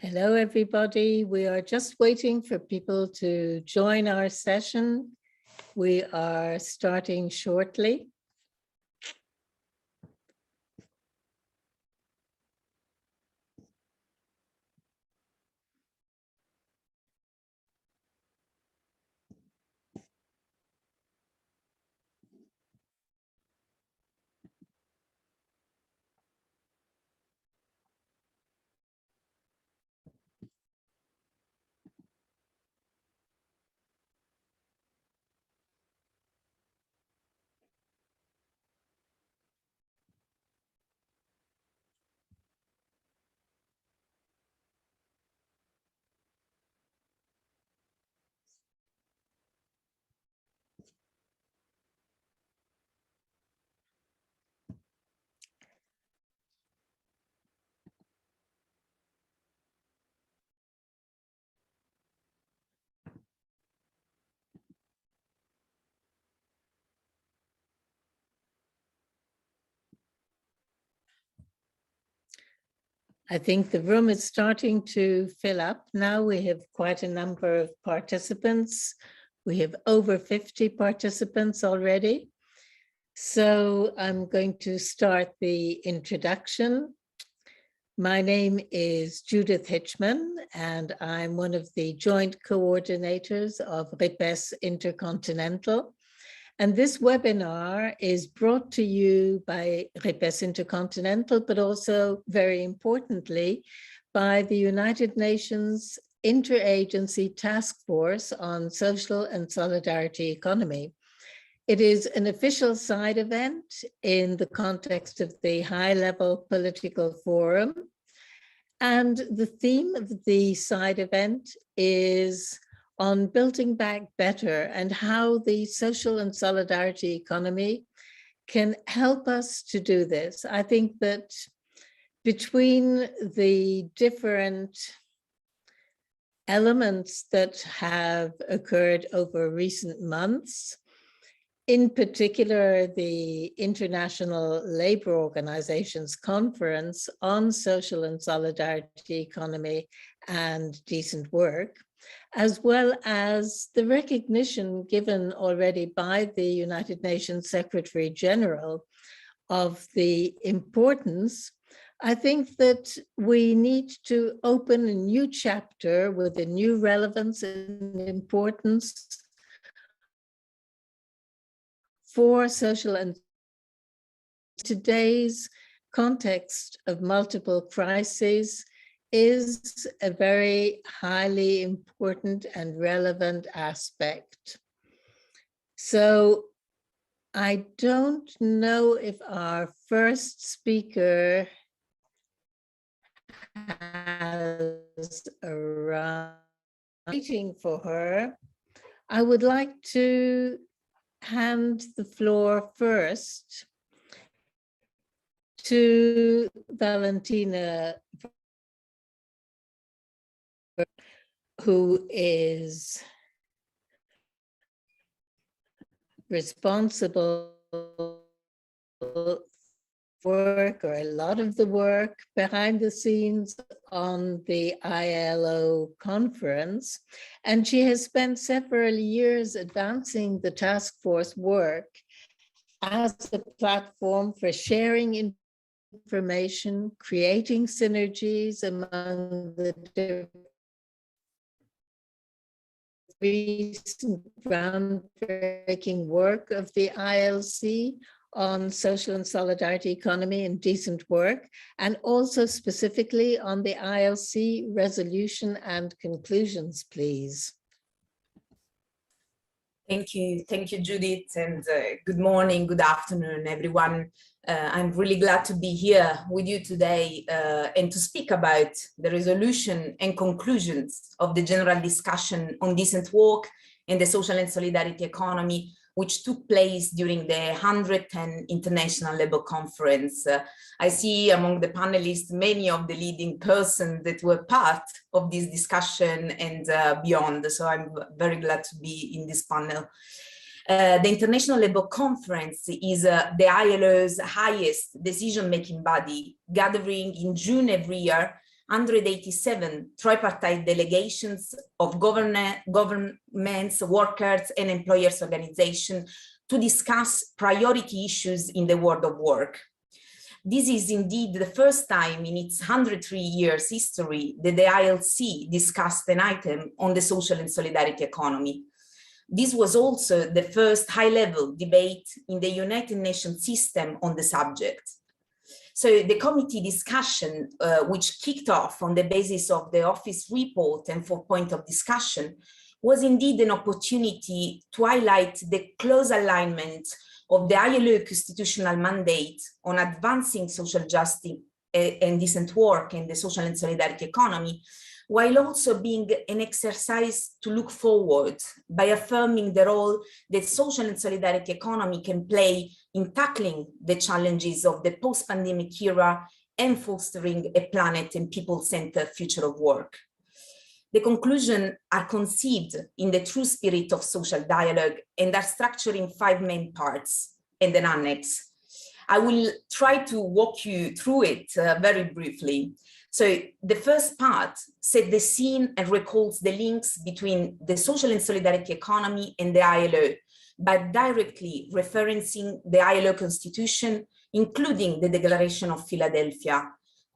Hello, everybody. We are just waiting for people to join our session. We are starting shortly. I think the room is starting to fill up now. We have quite a number of participants. We have over 50 participants already. So I'm going to start the introduction. My name is Judith Hitchman, and I'm one of the joint coordinators of HLPF Intercontinental. And this webinar is brought to you by HLPF Intercontinental, but also, very importantly, by the United Nations Interagency Task Force on Social and Solidarity Economy. It is an official side event in the context of the high-level political forum. And the theme of the side event is on building back better and how the social and solidarity economy can help us to do this. I think that between the different elements that have occurred over recent months, in particular, the International Labour Organization's conference on social and solidarity economy and decent work, as well as the recognition given already by the United Nations Secretary General of the importance, I think that we need to open a new chapter with a new relevance and importance for social and today's context of multiple crises is a very highly important and relevant aspect. So I don't know if our first speaker has arrived. Waiting for her. I would like to hand the floor first to Valentina, who is responsible for work, or a lot of the work behind the scenes on the ILO conference. And she has spent several years advancing the task force work as a platform for sharing information, creating synergies among the recent groundbreaking work of the ILC on social and solidarity economy and decent work, and also specifically on the ILC resolution and conclusions, please. Thank you, Judith, and good morning, good afternoon, everyone. I'm really glad to be here with you today and to speak about the resolution and conclusions of the general discussion on decent work and the social and solidarity economy, which took place during the 110th International Labour Conference. I see among the panelists many of the leading persons that were part of this discussion and beyond, so I'm very glad to be in this panel. The International Labour Conference is the ILO's highest decision-making body, gathering in June every year 187 tripartite delegations of governments, workers, and employers' organizations to discuss priority issues in the world of work. This is indeed the first time in its 103 years history that the ILC discussed an item on the social and solidarity economy. This was also the first high-level debate in the United Nations system on the subject. So the committee discussion, which kicked off on the basis of the office report and 4 points of discussion, was indeed an opportunity to highlight the close alignment of the ILO constitutional mandate on advancing social justice and decent work in the social and solidarity economy, while also being an exercise to look forward by affirming the role that social and solidarity economy can play in tackling the challenges of the post-pandemic era and fostering a planet and people-centered future of work. The conclusions are conceived in the true spirit of social dialogue and are structured in 5 main parts and an annex. I will try to walk you through it very briefly. So the first part sets the scene and recalls the links between the social and solidarity economy and the ILO by directly referencing the ILO Constitution, including the Declaration of Philadelphia,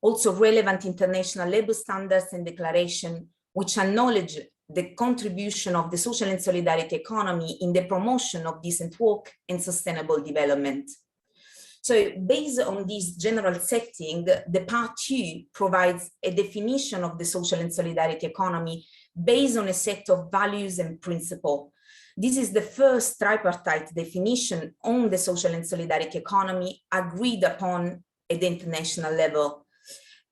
also relevant international labor standards and declaration, which acknowledge the contribution of the social and solidarity economy in the promotion of decent work and sustainable development. So based on this general setting, the part 2 provides a definition of the social and solidarity economy based on a set of values and principles. This is the first tripartite definition on the social and solidarity economy agreed upon at the international level.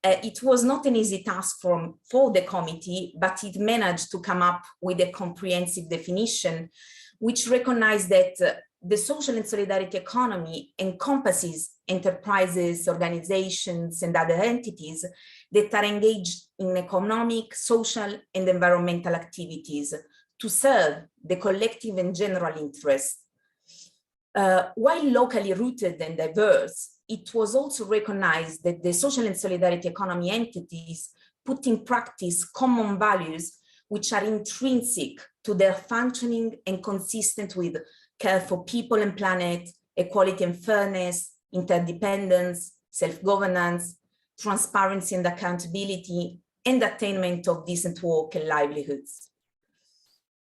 It was not an easy task for the committee, but it managed to come up with a comprehensive definition, which recognized that the social and solidarity economy encompasses enterprises, organizations, and other entities that are engaged in economic, social, and environmental activities to serve the collective and general interest. While locally rooted and diverse, it was also recognized that the social and solidarity economy entities put in practice common values which are intrinsic to their functioning and consistent with care for people and planet, equality and fairness, interdependence, self-governance, transparency and accountability, and attainment of decent work and livelihoods.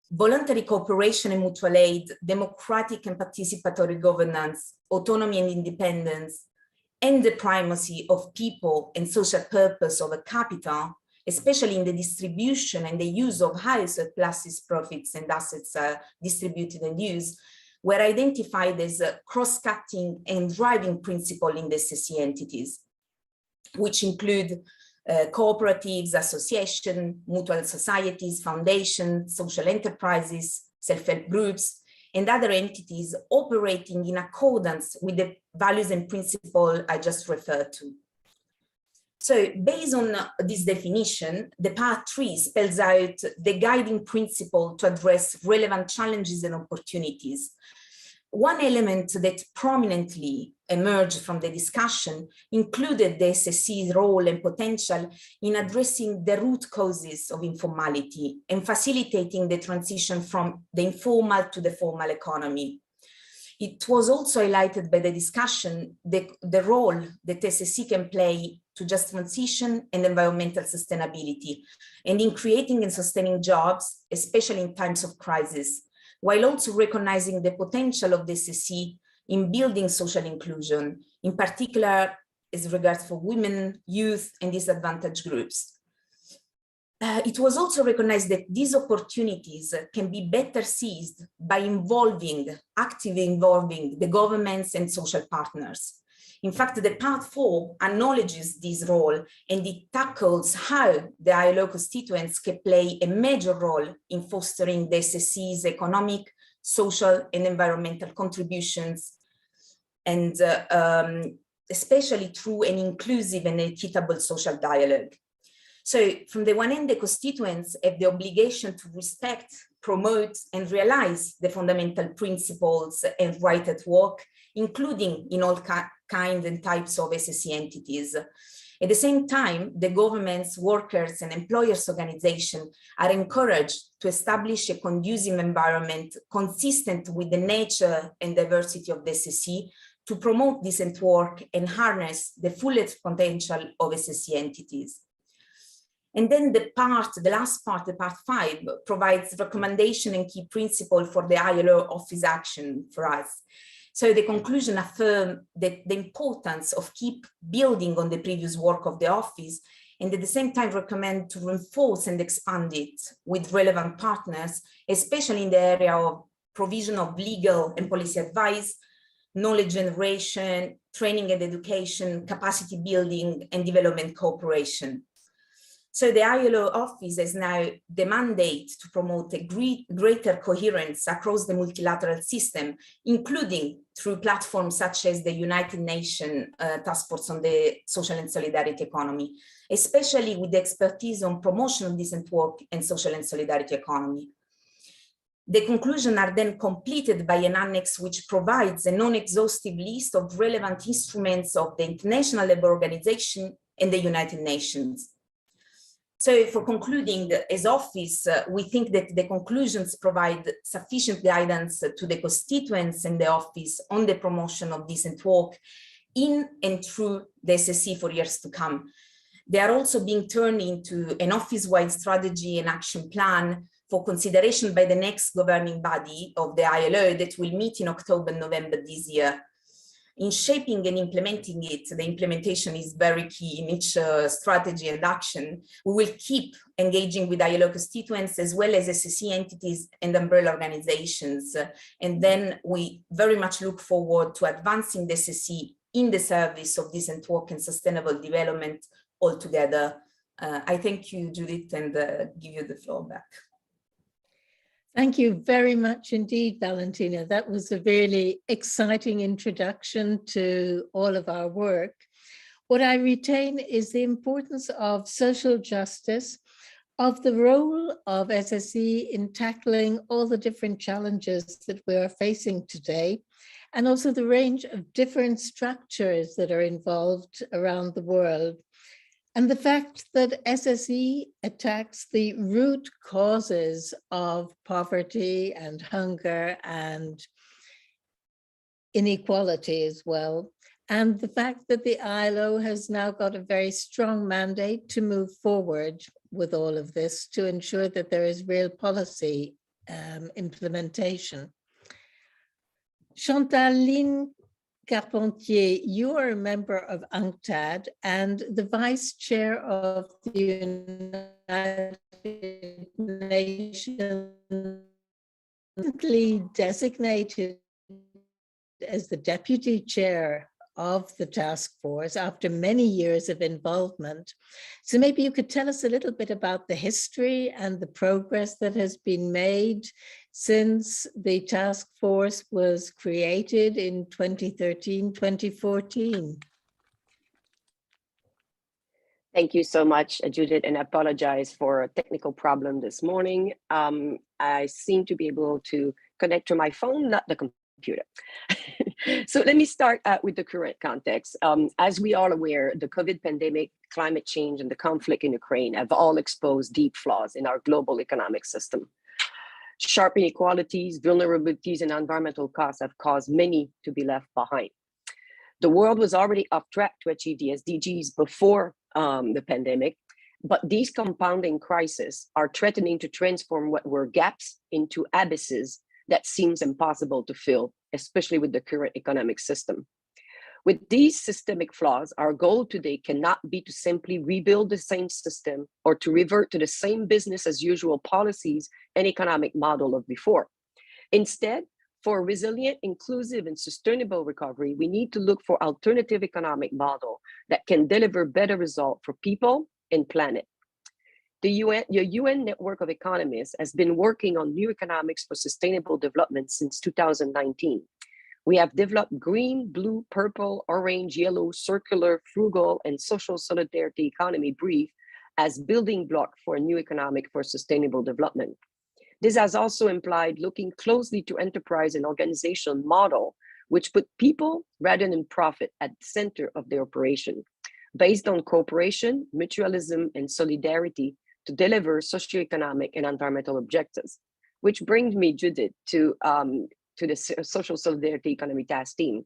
Voluntary cooperation and mutual aid, democratic and participatory governance, autonomy and independence, and the primacy of people and social purpose over capital, especially in the distribution and the use of high surpluses, profits, and assets distributed and used, were identified as a cross-cutting and driving principle in the SSE entities, which include cooperatives, associations, mutual societies, foundations, social enterprises, self-help groups, and other entities operating in accordance with the values and principles I just referred to. So based on this definition, the part 3 spells out the guiding principle to address relevant challenges and opportunities. One element that prominently emerged from the discussion included the SSE's role and potential in addressing the root causes of informality and facilitating the transition from the informal to the formal economy. It was also highlighted by the discussion the role that SSE can play to just transition and environmental sustainability, and in creating and sustaining jobs, especially in times of crisis, while also recognizing the potential of the SSE in building social inclusion, in particular as regards for women, youth, and disadvantaged groups. It was also recognized that these opportunities can be better seized by actively involving the governments and social partners. In fact, the part 4 acknowledges this role, and it tackles how the ILO constituents can play a major role in fostering the SSE's economic, social, and environmental contributions, and especially through an inclusive and equitable social dialogue. So from the one end, the constituents have the obligation to respect, promote, and realize the fundamental principles and right at work including in all kinds and types of SSE entities. At the same time, the governments, workers, and employers' organizations are encouraged to establish a conducive environment consistent with the nature and diversity of the SSE to promote decent work and harness the fullest potential of SSE entities. And then the last part, the part 5, provides recommendation and key principle for the ILO office action for us. So the conclusion affirms that the importance of keep building on the previous work of the office, and at the same time recommend to reinforce and expand it with relevant partners, especially in the area of provision of legal and policy advice, knowledge generation, training and education, capacity building, and development cooperation. So the ILO office has now the mandate to promote a greater coherence across the multilateral system, including through platforms such as the United Nations Task Force on the Social and Solidarity Economy, especially with the expertise on promotion of decent work and social and solidarity economy. The conclusions are then completed by an annex which provides a non-exhaustive list of relevant instruments of the International Labour Organization and the United Nations. So for concluding, as office, we think that the conclusions provide sufficient guidance to the constituents in the office on the promotion of decent work in and through the SSE for years to come. They are also being turned into an office-wide strategy and action plan for consideration by the next governing body of the ILO that will meet in October, November this year. In shaping and implementing it, the implementation is very key in each strategy and action. We will keep engaging with ILO constituents as well as SSE entities and umbrella organizations. And then we very much look forward to advancing the SSE in the service of decent work and sustainable development altogether. I thank you, Judith, and give you the floor back. Thank you very much indeed, Valentina. That was a really exciting introduction to all of our work. What I retain is the importance of social justice, of the role of SSE in tackling all the different challenges that we are facing today, and also the range of different structures that are involved around the world. And the fact that SSE attacks the root causes of poverty and hunger and inequality as well. And the fact that the ILO has now got a very strong mandate to move forward with all of this to ensure that there is real policy implementation. Chantaline Carpentier, you are a member of UNCTAD and the vice chair of the United Nations, designated as the deputy chair of the task force after many years of involvement. So maybe you could tell us a little bit about the history and the progress that has been made since the task force was created in 2013, 2014. Thank you so much, Judith, and I apologize for a technical problem this morning. I seem to be able to connect to my phone, not the computer. So let me start with the current context. As we are aware, the COVID pandemic, climate change, and the conflict in Ukraine have all exposed deep flaws in our global economic system. Sharp inequalities, vulnerabilities, and environmental costs have caused many to be left behind. The world was already off track to achieve the SDGs before the pandemic, but these compounding crises are threatening to transform what were gaps into abysses that seems impossible to fill, especially with the current economic system. With these systemic flaws, our goal today cannot be to simply rebuild the same system or to revert to the same business as usual policies and economic model of before. Instead, for a resilient, inclusive, and sustainable recovery, we need to look for alternative economic model that can deliver better results for people and planet. The UN Network of Economists has been working on new economics for sustainable development since 2019. We have developed green, blue, purple, orange, yellow, circular, frugal, and social solidarity economy brief as building block for a new economic for sustainable development. This has also implied looking closely to enterprise and organizational model which put people rather than profit at the center of their operation, based on cooperation, mutualism, and solidarity to deliver socioeconomic and environmental objectives. Which brings me, Judith, to the Social Solidarity Economy Task Team.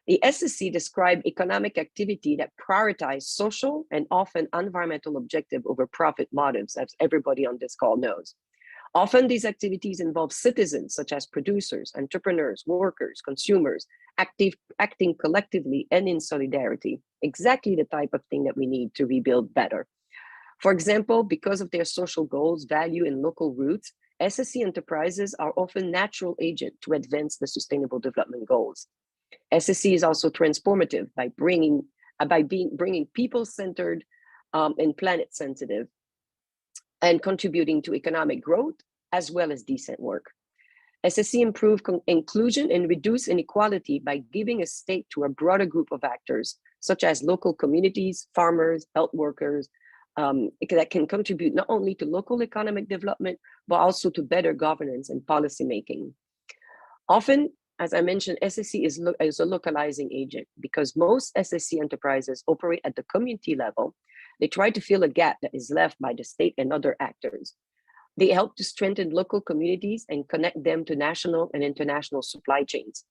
The SSC described economic activity that prioritize social and often environmental objective over profit motives, as everybody on this call knows. Often these activities involve citizens, such as producers, entrepreneurs, workers, consumers, acting collectively and in solidarity, exactly the type of thing that we need to rebuild better. For example, because of their social goals, value, and local roots, SSC enterprises are often natural agents to advance the Sustainable Development Goals. SSC is also transformative by bringing people-centered and planet-sensitive and contributing to economic growth as well as decent work. SSC improve inclusion and reduce inequality by giving a stake to a broader group of actors, such as local communities, farmers, health workers, that can contribute not only to local economic development, but also to better governance and policy making. Often, as I mentioned, SSC is a localizing agent because most SSC enterprises operate at the community level. They try to fill a gap that is left by the state and other actors. They help to strengthen local communities and connect them to national and international supply chains.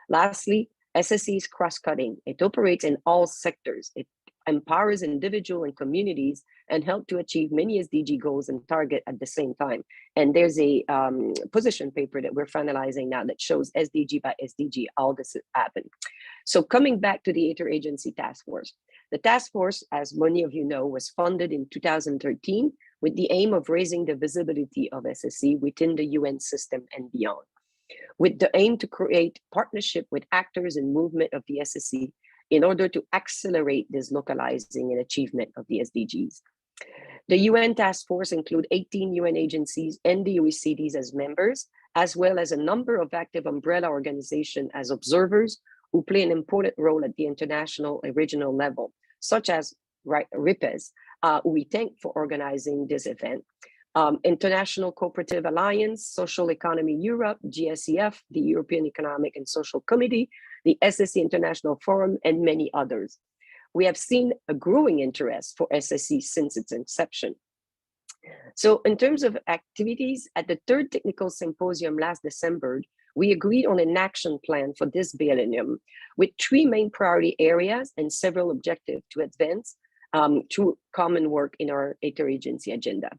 Lastly, SSC is cross-cutting. It operates in all sectors. It empowers individuals and communities and help to achieve many SDG goals and target at the same time. And there's a position paper that we're finalizing now that shows SDG by SDG, all this happened. So coming back to the Interagency Task Force. The task force, as many of you know, was funded in 2013 with the aim of raising the visibility of SSC within the UN system and beyond, with the aim to create partnership with actors and movement of the SSC in order to accelerate this localizing and achievement of the SDGs. The UN Task Force include 18 UN agencies and the OECDs as members, as well as a number of active umbrella organizations as observers who play an important role at the international and regional level, such as RIPES, who we thank for organizing this event. International Cooperative Alliance, Social Economy Europe, GSEF, the European Economic and Social Committee, the SSC International Forum, and many others. We have seen a growing interest for SSC since its inception. So in terms of activities, at the third technical symposium last December, we agreed on an action plan for this biennium with 3 main priority areas and several objectives to advance through common work in our interagency agenda.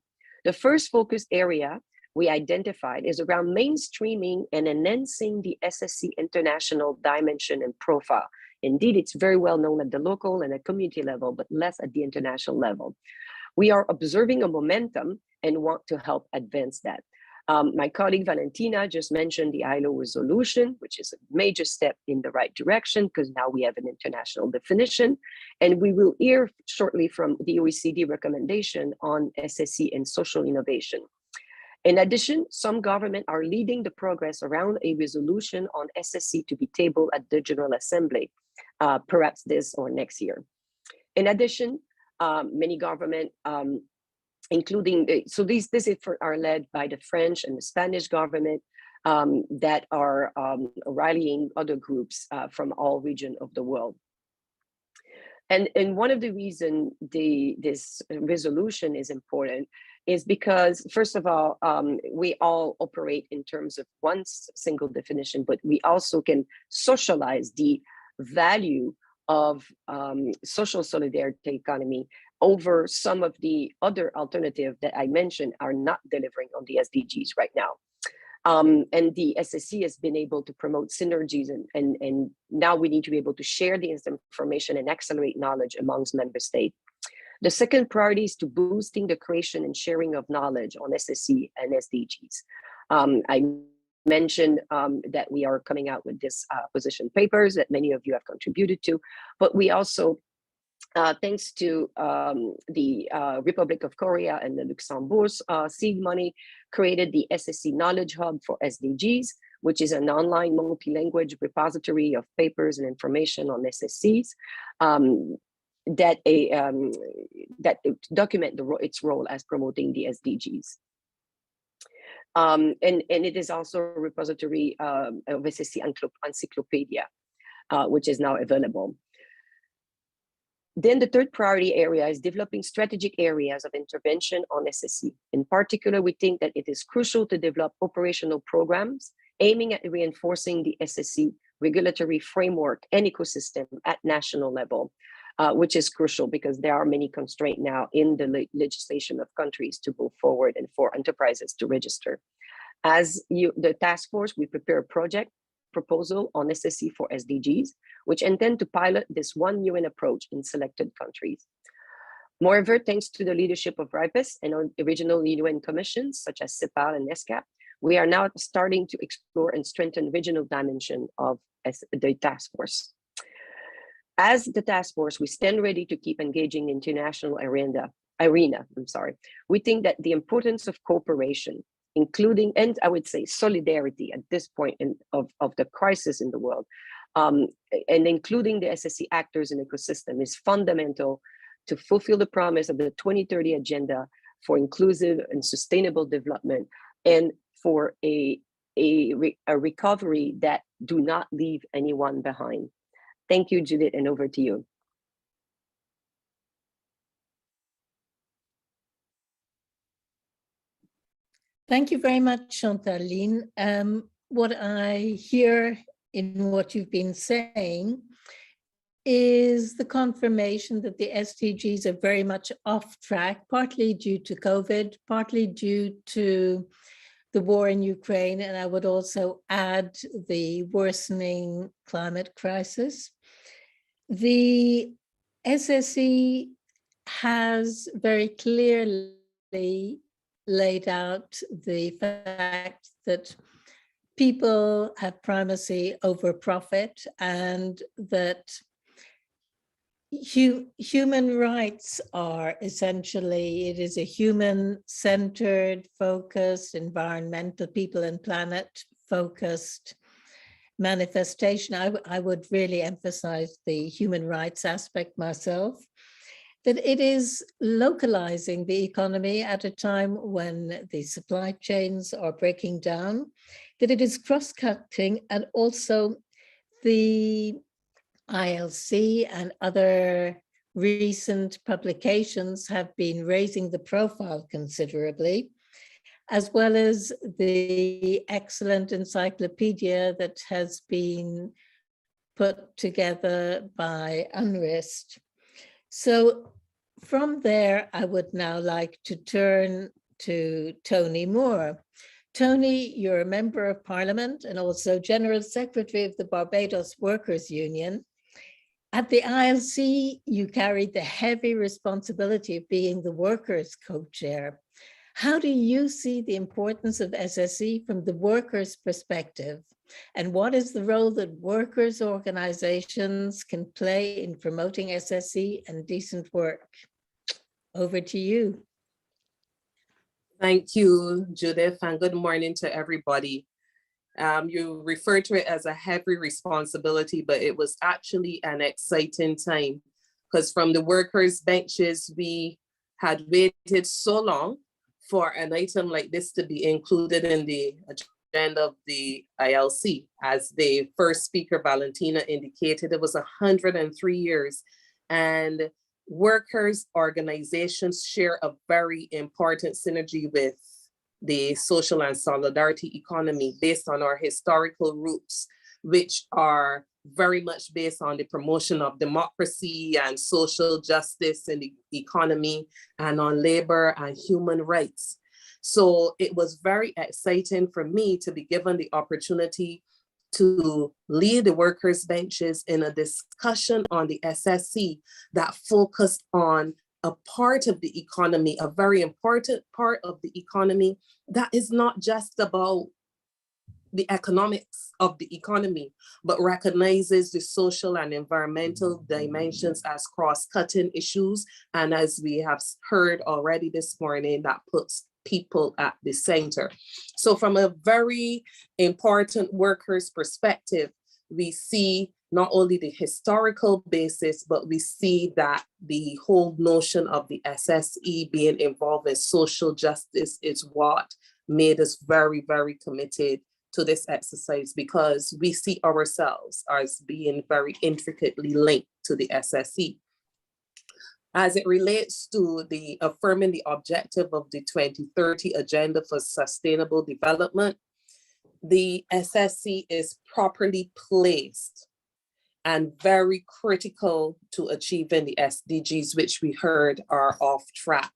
The first focus area we identified is around mainstreaming and enhancing the SSC international dimension and profile. Indeed, it's very well known at the local and at community level, but less at the international level. We are observing a momentum and want to help advance that. My colleague Valentina just mentioned the ILO resolution, which is a major step in the right direction because now we have an international definition. And we will hear shortly from the OECD recommendation on SSC and social innovation. In addition, some governments are leading the progress around a resolution on SSC to be tabled at the General Assembly, perhaps this or next year. In addition, many governments, including, these are led by the French and the Spanish government that are rallying other groups from all regions of the world. And one of the reasons this resolution is important is because, first of all, we all operate in terms of one single definition, but we also can socialize the value of social solidarity economy over some of the other alternatives that I mentioned are not delivering on the SDGs right now. And the SSC has been able to promote synergies and now we need to be able to share this information and accelerate knowledge amongst member states. The second priority is to boosting the creation and sharing of knowledge on SSC and SDGs. I mentioned that we are coming out with this position papers that many of you have contributed to, but we also, thanks to the Republic of Korea and the Luxembourg seed money, created the SSC Knowledge Hub for SDGs, which is an online multi-language repository of papers and information on SSCs that document its role as promoting the SDGs. And it is also a repository of SSC Encyclopedia, which is now available. Then the third priority area is developing strategic areas of intervention on SSC. In particular, we think that it is crucial to develop operational programs aiming at reinforcing the SSC regulatory framework and ecosystem at national level, which is crucial because there are many constraints now in the legislation of countries to move forward and for enterprises to register. As the task force, we prepare a project proposal on SSC for SDGs, which intend to pilot this one UN approach in selected countries. Moreover, thanks to the leadership of RIPES and on original UN commissions such as CEPAL and NESCAP, we are now starting to explore and strengthen regional dimension of the task force. As the task force, we stand ready to keep engaging the international arena. We think that the importance of cooperation, including, and I would say solidarity at this point of the crisis in the world, and including the SSC actors in the ecosystem is fundamental to fulfill the promise of the 2030 Agenda for inclusive and sustainable development and for a recovery that do not leave anyone behind. Thank you, Judith, and over to you. Thank you very much, Chantaline. What I hear in what you've been saying is the confirmation that the SDGs are very much off track, partly due to COVID, partly due to the war in Ukraine, and I would also add the worsening climate crisis. The SSE has very clearly laid out the fact that people have primacy over profit and that human rights are essentially, it is a human-centered, focused, environmental, people and planet focused manifestation. I would really emphasize the human rights aspect myself, that it is localizing the economy at a time when the supply chains are breaking down, that it is cross-cutting, and also the ILC and other recent publications have been raising the profile considerably, as well as the excellent encyclopedia that has been put together by UNRIST. So from there, I would now like to turn to Tony Moore. Tony, you're a member of Parliament and also General Secretary of the Barbados Workers' Union. At the ILC, you carried the heavy responsibility of being the workers' co-chair. How do you see the importance of SSE from the workers' perspective? And what is the role that workers' organizations can play in promoting SSE and decent work? Over to you. Thank you, Judith, and good morning to everybody. You referred to it as a heavy responsibility, but it was actually an exciting time because from the workers' benches, we had waited so long for an item like this to be included in the agenda of the ILC. As the first speaker, Valentina, indicated, it was 103 years. And workers' organizations share a very important synergy with the social and solidarity economy based on our historical roots, which are very much based on the promotion of democracy and social justice in the economy and on labor and human rights. So it was very exciting for me to be given the opportunity to lead the workers' benches in a discussion on the SSC that focused on a part of the economy, a very important part of the economy that is not just about the economics of the economy, but recognizes the social and environmental dimensions as cross-cutting issues. And as we have heard already this morning, that puts people at the center. So from a very important workers' perspective, we see not only the historical basis, but we see that the whole notion of the SSE being involved in social justice is what made us very, very committed to this exercise, because we see ourselves as being very intricately linked to the SSE. As it relates to the affirming the objective of the 2030 Agenda for Sustainable Development, the SSE is properly placed and very critical to achieving the SDGs, which we heard are off track,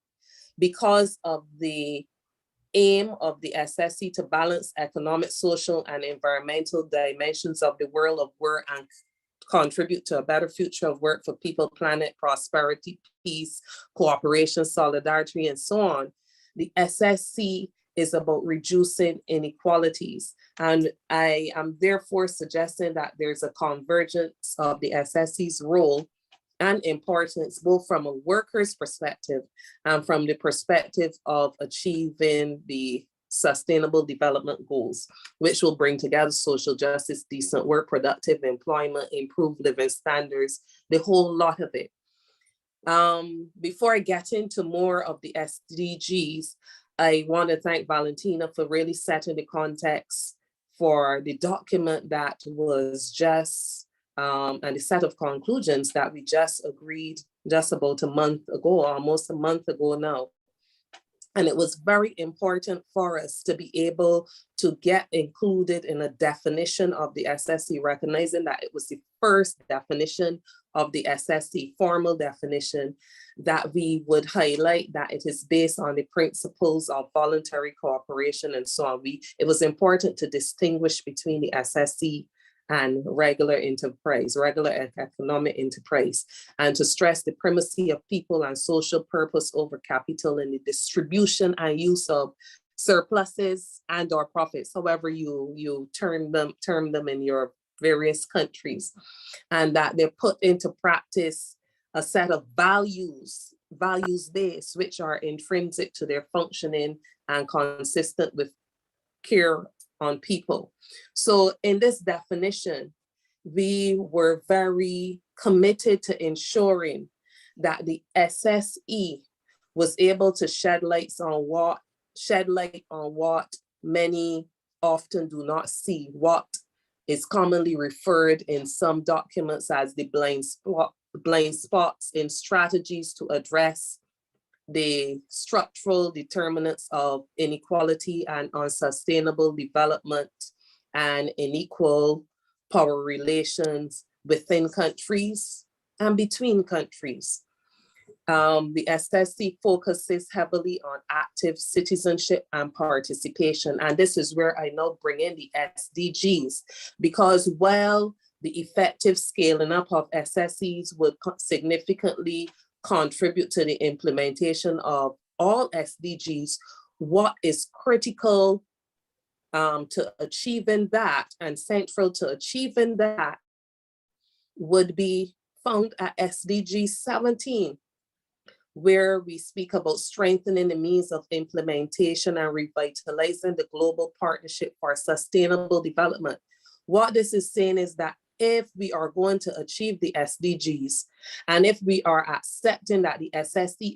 because of the aim of the SSE to balance economic, social, and environmental dimensions of the world of work and contribute to a better future of work for people, planet, prosperity, peace, cooperation, solidarity, and so on. The SSC is about reducing inequalities. And I am therefore suggesting that there's a convergence of the SSC's role and importance, both from a worker's perspective and from the perspective of achieving the Sustainable Development Goals, which will bring together social justice, decent work, productive employment, improved living standards, the whole lot of it. Before I get into more of the SDGs, I want to thank Valentina for really setting the context for the document that was just, and the set of conclusions that we just agreed just about a month ago, almost a month ago now. And it was very important for us to be able to get included in a definition of the SSC, recognizing that it was the first definition of the SSC, formal definition, that we would highlight that it is based on the principles of voluntary cooperation and so on. It was important to distinguish between the SSC and regular enterprise, regular economic enterprise, and to stress the primacy of people and social purpose over capital in the distribution and use of surpluses and or profits, however you term them in your various countries, and that they put into practice a set of values-based, which are intrinsic to their functioning and consistent with care on people. So in this definition, we were very committed to ensuring that the SSE was able to shed light on what many often do not see, what is commonly referred in some documents as the blind spots in strategies to address the structural determinants of inequality and unsustainable development and unequal power relations within countries and between countries. The SSC focuses heavily on active citizenship and participation. And this is where I now bring in the SDGs, because while the effective scaling up of SSCs would significantly contribute to the implementation of all SDGs, what is critical to achieving that and central to achieving that would be found at SDG 17, where we speak about strengthening the means of implementation and revitalizing the global partnership for sustainable development. What this is saying is that if we are going to achieve the SDGs, and if we are accepting that the SSD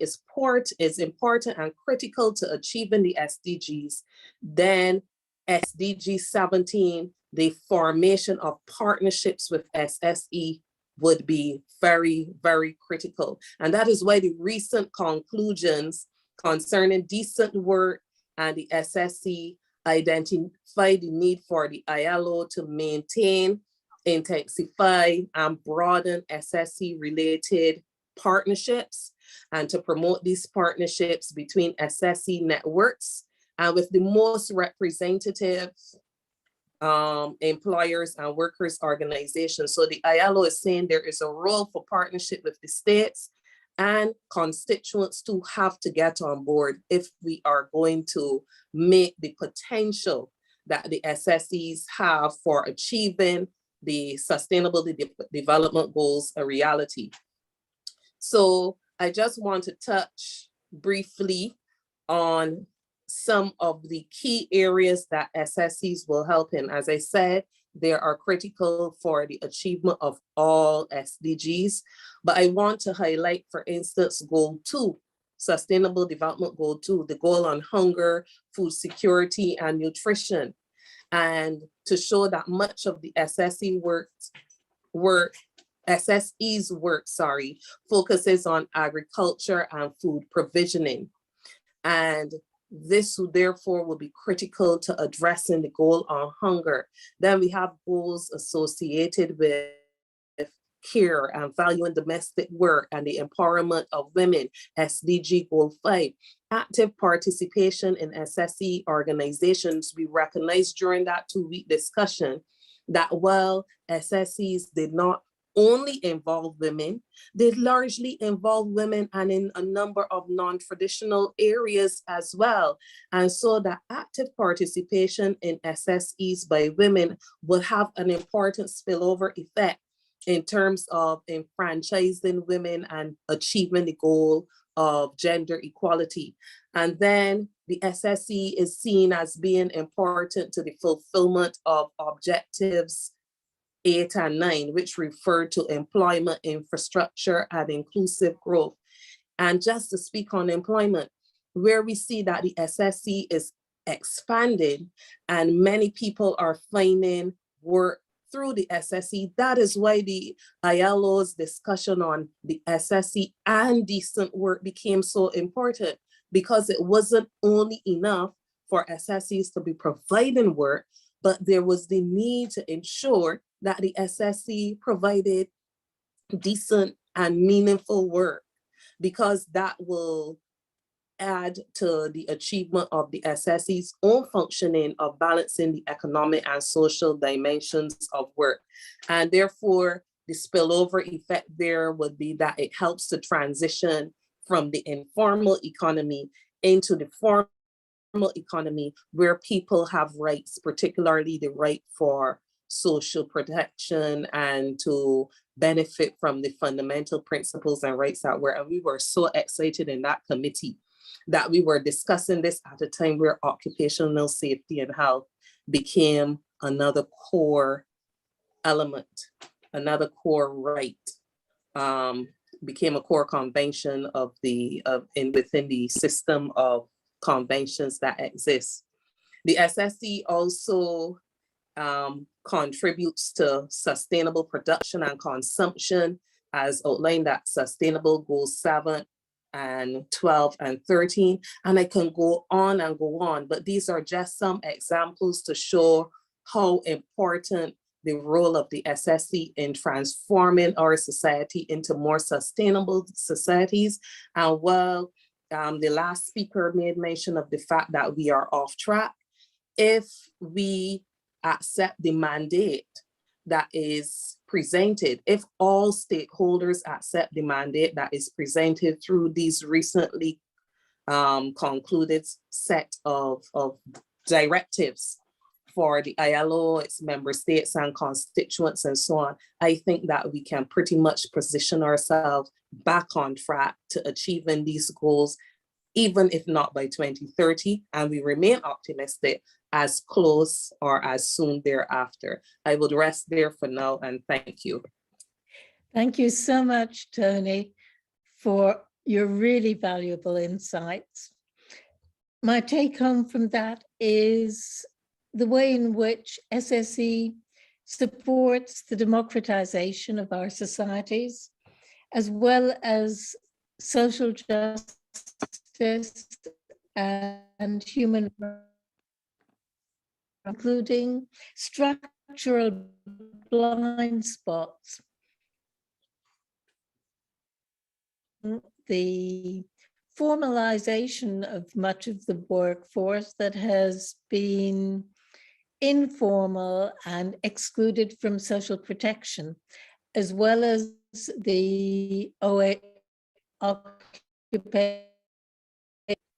is important and critical to achieving the SDGs, then SDG 17, the formation of partnerships with SSE would be very, very critical. And that is why the recent conclusions concerning decent work and the SSE identify the need for the ILO to maintain, intensify, and broaden SSE-related partnerships, and to promote these partnerships between SSE networks and with the most representative employers and workers organizations. So the ILO is saying there is a role for partnership with the states, and constituents to have to get on board if we are going to make the potential that the SSEs have for achieving the Sustainable Development Goals a reality. So I just want to touch briefly on some of the key areas that SSEs will help in. As I said, they are critical for the achievement of all SDGs, but I want to highlight, for instance, Goal 2, Sustainable Development Goal 2, the goal on hunger, food security, and nutrition. And to show that much of the SSE's work, focuses on agriculture and food provisioning. And this therefore will be critical to addressing the goal on hunger. Then we have goals associated with care and valuing domestic work and the empowerment of women, SDG Goal 5. Active participation in SSE organizations. We recognized during that 2-week discussion that while SSEs did not only involve women, they largely involve women and in a number of non-traditional areas as well. And so that active participation in SSEs by women will have an important spillover effect in terms of enfranchising women and achieving the goal of gender equality. And then the SSE is seen as being important to the fulfillment of objectives 8 and 9, which refer to employment, infrastructure, and inclusive growth. And just to speak on employment, where we see that the SSE is expanding and many people are finding work through the SSE, that is why the ILO's discussion on the SSE and decent work became so important, because it wasn't only enough for SSEs to be providing work, but there was the need to ensure that the SSE provided decent and meaningful work, because that will add to the achievement of the SSE's own functioning of balancing the economic and social dimensions of work. And therefore, the spillover effect there would be that it helps to transition from the informal economy into the formal economy, where people have rights, particularly the right for social protection and to benefit from the fundamental principles and rights at work. And we were so excited in that committee that we were discussing this at a time where occupational safety and health became another core element, another core right, became a core convention within the system of conventions that exist. The SSE also contributes to sustainable production and consumption, as outlined at Sustainable Goals 7 and 12 and 13. And I can go on, but these are just some examples to show how important the role of the SSE in transforming our society into more sustainable societies. And while the last speaker made mention of the fact that we are off track, if we accept the mandate that is presented, if all stakeholders accept the mandate that is presented through these recently concluded set of directives for the ILO, its member states and constituents and so on, I think that we can pretty much position ourselves back on track to achieving these goals, even if not by 2030, and we remain optimistic as close or as soon thereafter. I would rest there for now, and thank you. Thank you so much, Tony, for your really valuable insights. My take home from that is the way in which SSE supports the democratization of our societies, as well as social justice and human rights, including structural blind spots. The formalization of much of the workforce that has been informal and excluded from social protection, as well as the occupation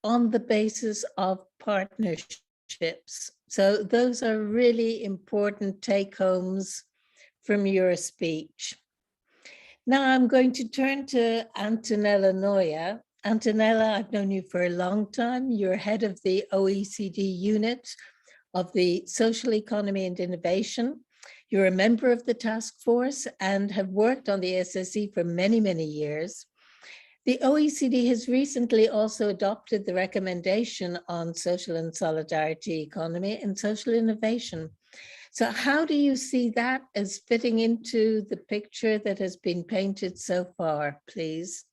on the basis of partnerships. So those are really important take-homes from your speech. Now I'm going to turn to Antonella Noia. Antonella, I've known you for a long time. You're head of the OECD unit of the Social Economy and Innovation. You're a member of the task force and have worked on the SSE for many, many years. The OECD has recently also adopted the recommendation on social and solidarity economy and social innovation. So how do you see that as fitting into the picture that has been painted so far, please?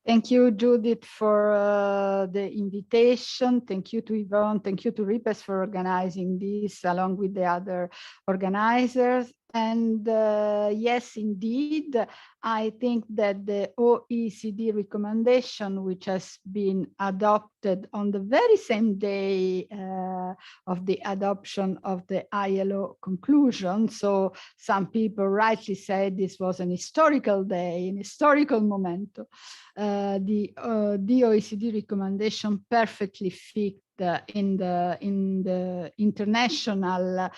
Thank you, Judith, for the invitation. Thank you to Yvonne. Thank you to RIPES for organizing this along with the other organizers. And yes, indeed, I think that the OECD recommendation, which has been adopted on the very same day of the adoption of the ILO conclusion. So some people rightly said this was an historical day, an historical moment. The OECD recommendation perfectly fit in the international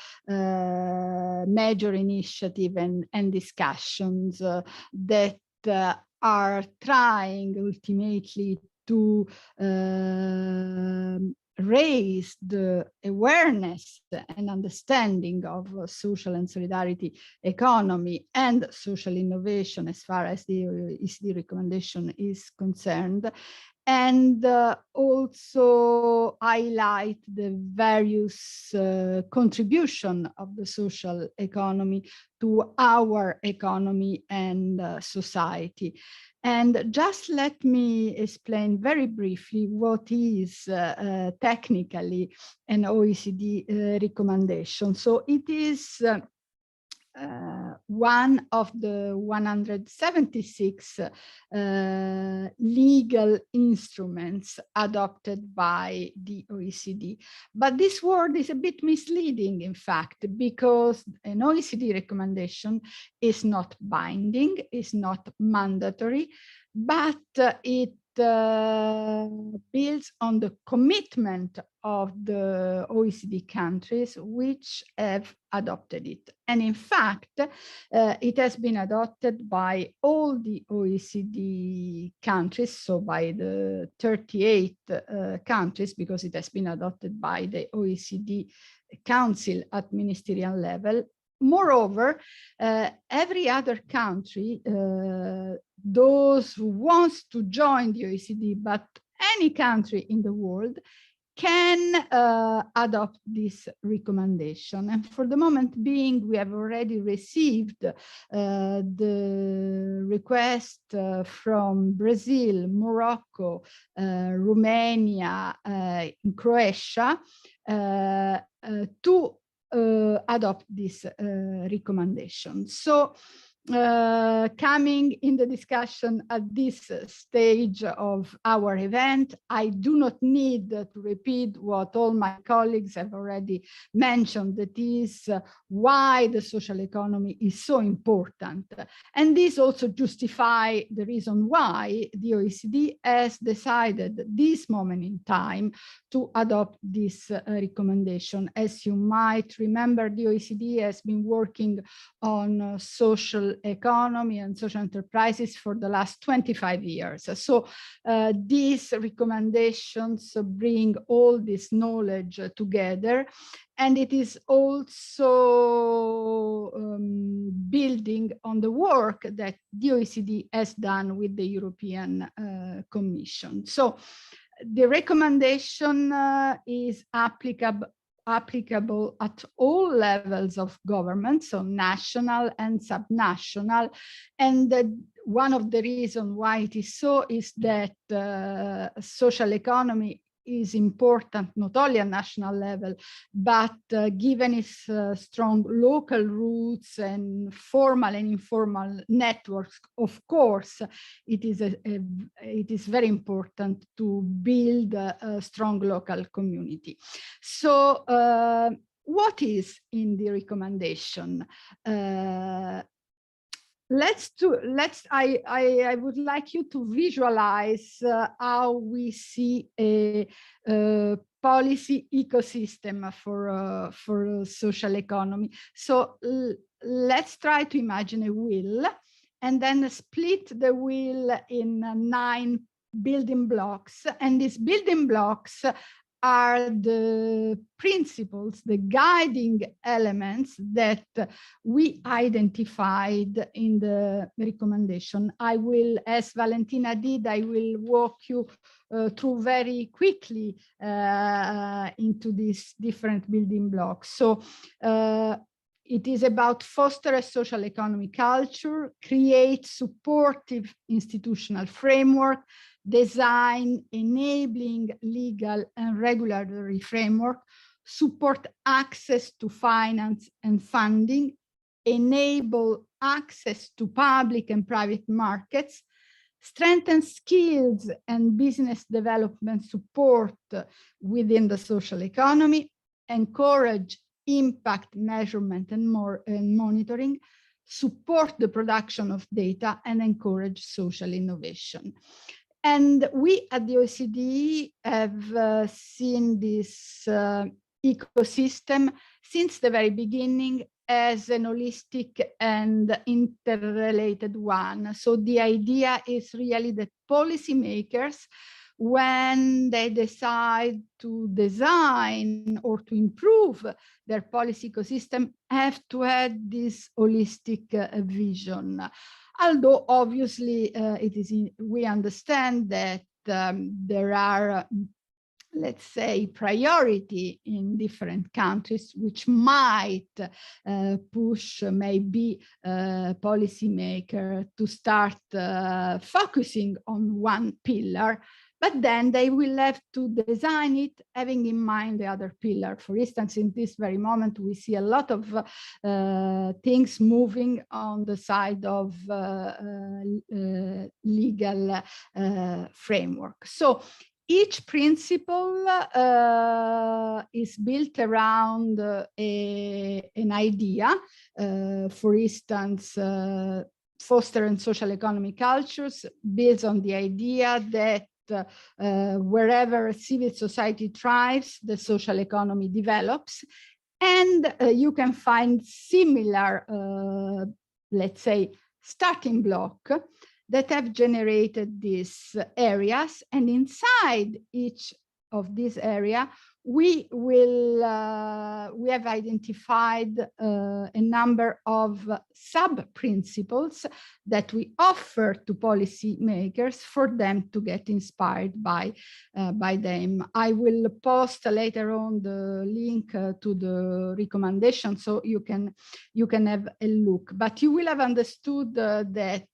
major initiative and discussions that are trying ultimately to raise the awareness and understanding of social and solidarity economy and social innovation as far as the OECD recommendation is concerned, and also highlight the various contribution of the social economy to our economy and society. And just let me explain very briefly what is technically an OECD recommendation. So it is one of the 176 legal instruments adopted by the OECD. But this word is a bit misleading, in fact, because an OECD recommendation is not binding, is not mandatory, but it builds on the commitment of the OECD countries which have adopted it. And in fact, it has been adopted by all the OECD countries, so by the 38 countries, because it has been adopted by the OECD Council at ministerial level. Moreover, every other country, those who wants to join the OECD, but any country in the world, can adopt this recommendation. And for the moment being, we have already received the request from Brazil, Morocco, Romania, and Croatia to adopt this recommendation. So coming in the discussion at this stage of our event, I do not need to repeat what all my colleagues have already mentioned, that is why the social economy is so important. And this also justifies the reason why the OECD has decided at this moment in time to adopt this recommendation. As you might remember, the OECD has been working on social economy and social enterprises for the last 25 years. So these recommendations bring all this knowledge together, and it is also building on the work that the OECD has done with the European Commission. So the recommendation is applicable at all levels of government, so national and subnational. And one of the reasons why it is so is that social economy is important not only at national level, but given its strong local roots and formal and informal networks, of course, it is very important to build a strong local community. So what is in the recommendation? I would like you to visualize how we see a policy ecosystem for social economy. So let's try to imagine a wheel and then split the wheel in 9 building blocks. And these building blocks are the principles, the guiding elements that we identified in the recommendation. I will, as Valentina did, I will walk you through very quickly into these different building blocks. So it is about foster a social economy culture, create supportive institutional framework, design enabling legal and regulatory framework, support access to finance and funding, enable access to public and private markets, strengthen skills and business development support within the social economy, encourage impact measurement and monitoring, support the production of data, and encourage social innovation. And we at the OECD have seen this ecosystem since the very beginning as an holistic and interrelated one. So the idea is really that policymakers, when they decide to design or to improve their policy ecosystem, have to have this holistic vision. Although obviously we understand that there are, let's say, priority in different countries, which might push maybe policymaker to start focusing on one pillar, but then they will have to design it having in mind the other pillar. For instance, in this very moment, we see a lot of things moving on the side of legal framework. So each principle is built around an idea. For instance, foster and social economy cultures builds on the idea that wherever civil society thrives, the social economy develops. And you can find similar, let's say, starting block that have generated these areas. And inside each of these areas, we have identified a number of sub-principles that we offer to policymakers for them to get inspired by them. I will post later on the link to the recommendation so you can have a look. But you will have understood that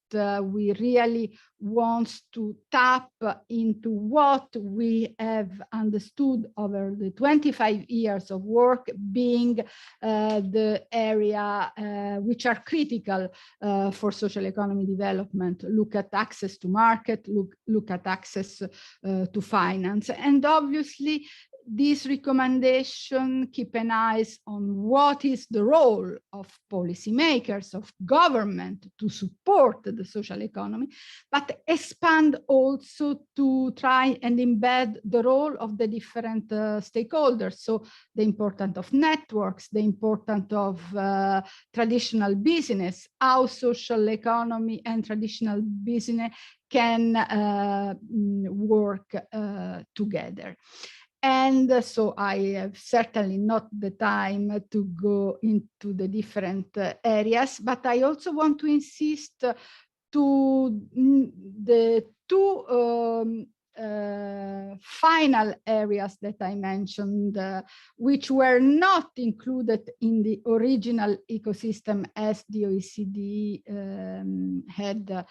we really want to tap into what we have understood over the 25 years of work, being the area which are critical for social economy development. Look at access to market, look at access to finance. And obviously, this recommendation keep an eye on what is the role of policymakers, of government to support the social economy, but expand also to try and embed the role of the different stakeholders. So the importance of networks, the importance of traditional business, how social economy and traditional business can work together. And so I have certainly not the time to go into the different areas, but I also want to insist to the two final areas that I mentioned, which were not included in the original ecosystem as the OECD had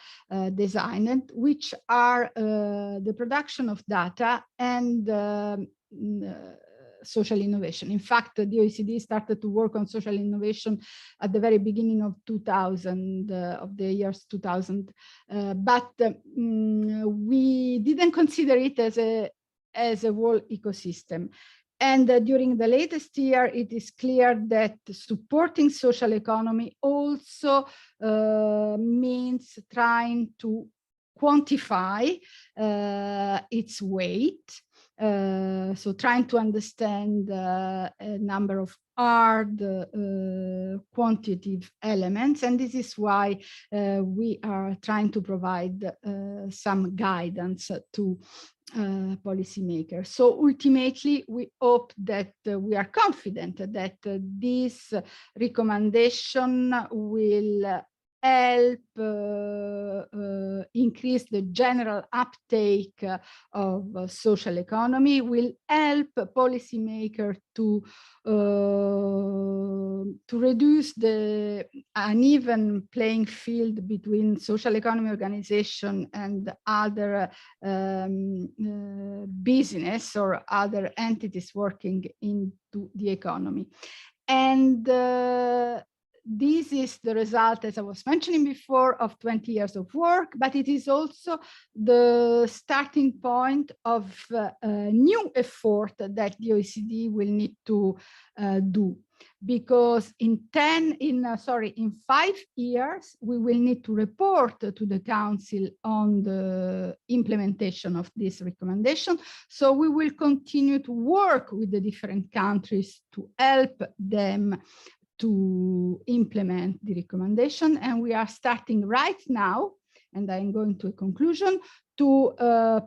designed, which are the production of data and social innovation. In fact, the OECD started to work on social innovation at the very beginning of 2000, of the years 2000, but we didn't consider it as a whole ecosystem. And during the latest year, it is clear that supporting social economy also means trying to quantify its weight. So trying to understand a number of are the quantitative elements, and this is why we are trying to provide some guidance to policymakers. So ultimately, we hope that we are confident that this recommendation will help increase the general uptake of social economy, will help policymakers to reduce the uneven playing field between social economy organization and other business or other entities working into the economy. And this is the result, as I was mentioning before, of 20 years of work, but it is also the starting point of a new effort that the OECD will need to do. Because in 5 years, we will need to report to the Council on the implementation of this recommendation. So we will continue to work with the different countries to help them to implement the recommendation. And we are starting right now, and I'm going to a conclusion, to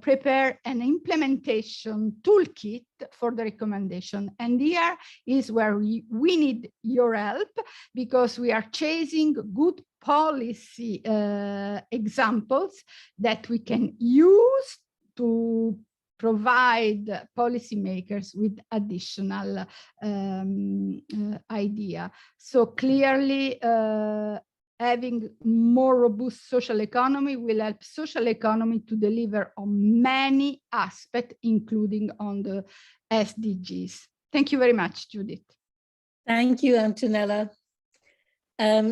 prepare an implementation toolkit for the recommendation. And here is where we need your help, because we are chasing good policy examples that we can use to provide policymakers with additional idea. So clearly, having more robust social economy will help social economy to deliver on many aspects, including on the SDGs. Thank you very much, Judith. Thank you, Antonella.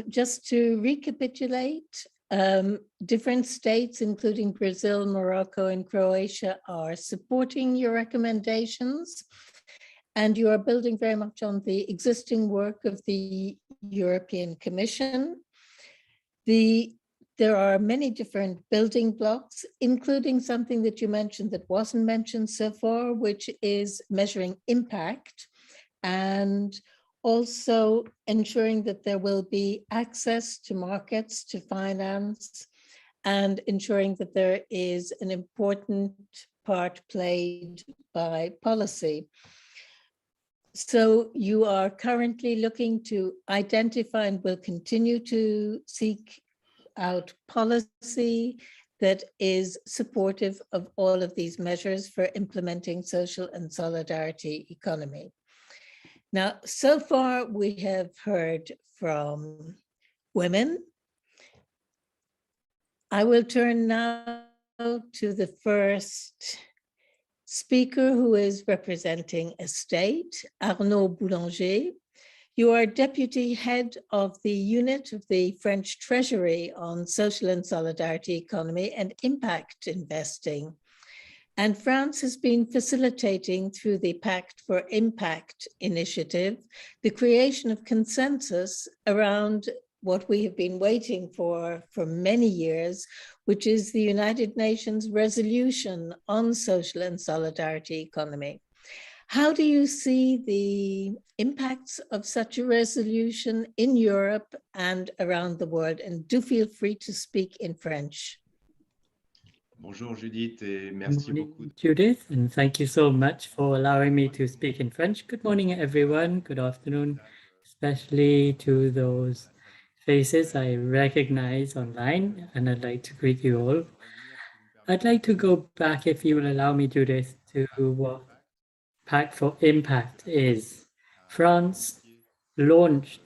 Just to recapitulate, different states, including Brazil, Morocco, and Croatia, are supporting your recommendations, and you are building very much on the existing work of the European Commission. There are many different building blocks, including something that you mentioned that wasn't mentioned so far, which is measuring impact, and also ensuring that there will be access to markets, to finance, and ensuring that there is an important part played by policy. So you are currently looking to identify and will continue to seek out policy that is supportive of all of these measures for implementing social and solidarity economy. Now, so far we have heard from women. I will turn now to the first speaker, who is representing a state, Arnaud Boulanger. You are deputy head of the unit of the French Treasury on social and solidarity economy and impact investing. And France has been facilitating through the Pact for Impact initiative, the creation of consensus around what we have been waiting for many years, which is the United Nations resolution on social and solidarity economy. How do you see the impacts of such a resolution in Europe and around the world? And do feel free to speak in French. Bonjour Judith, et merci beaucoup. Judith, and thank you so much for allowing me to speak in French. Good morning, everyone. Good afternoon, especially to those faces I recognize online, and I'd like to greet you all. I'd like to go back, if you will allow me, Judith, to what Pact for Impact is. France launched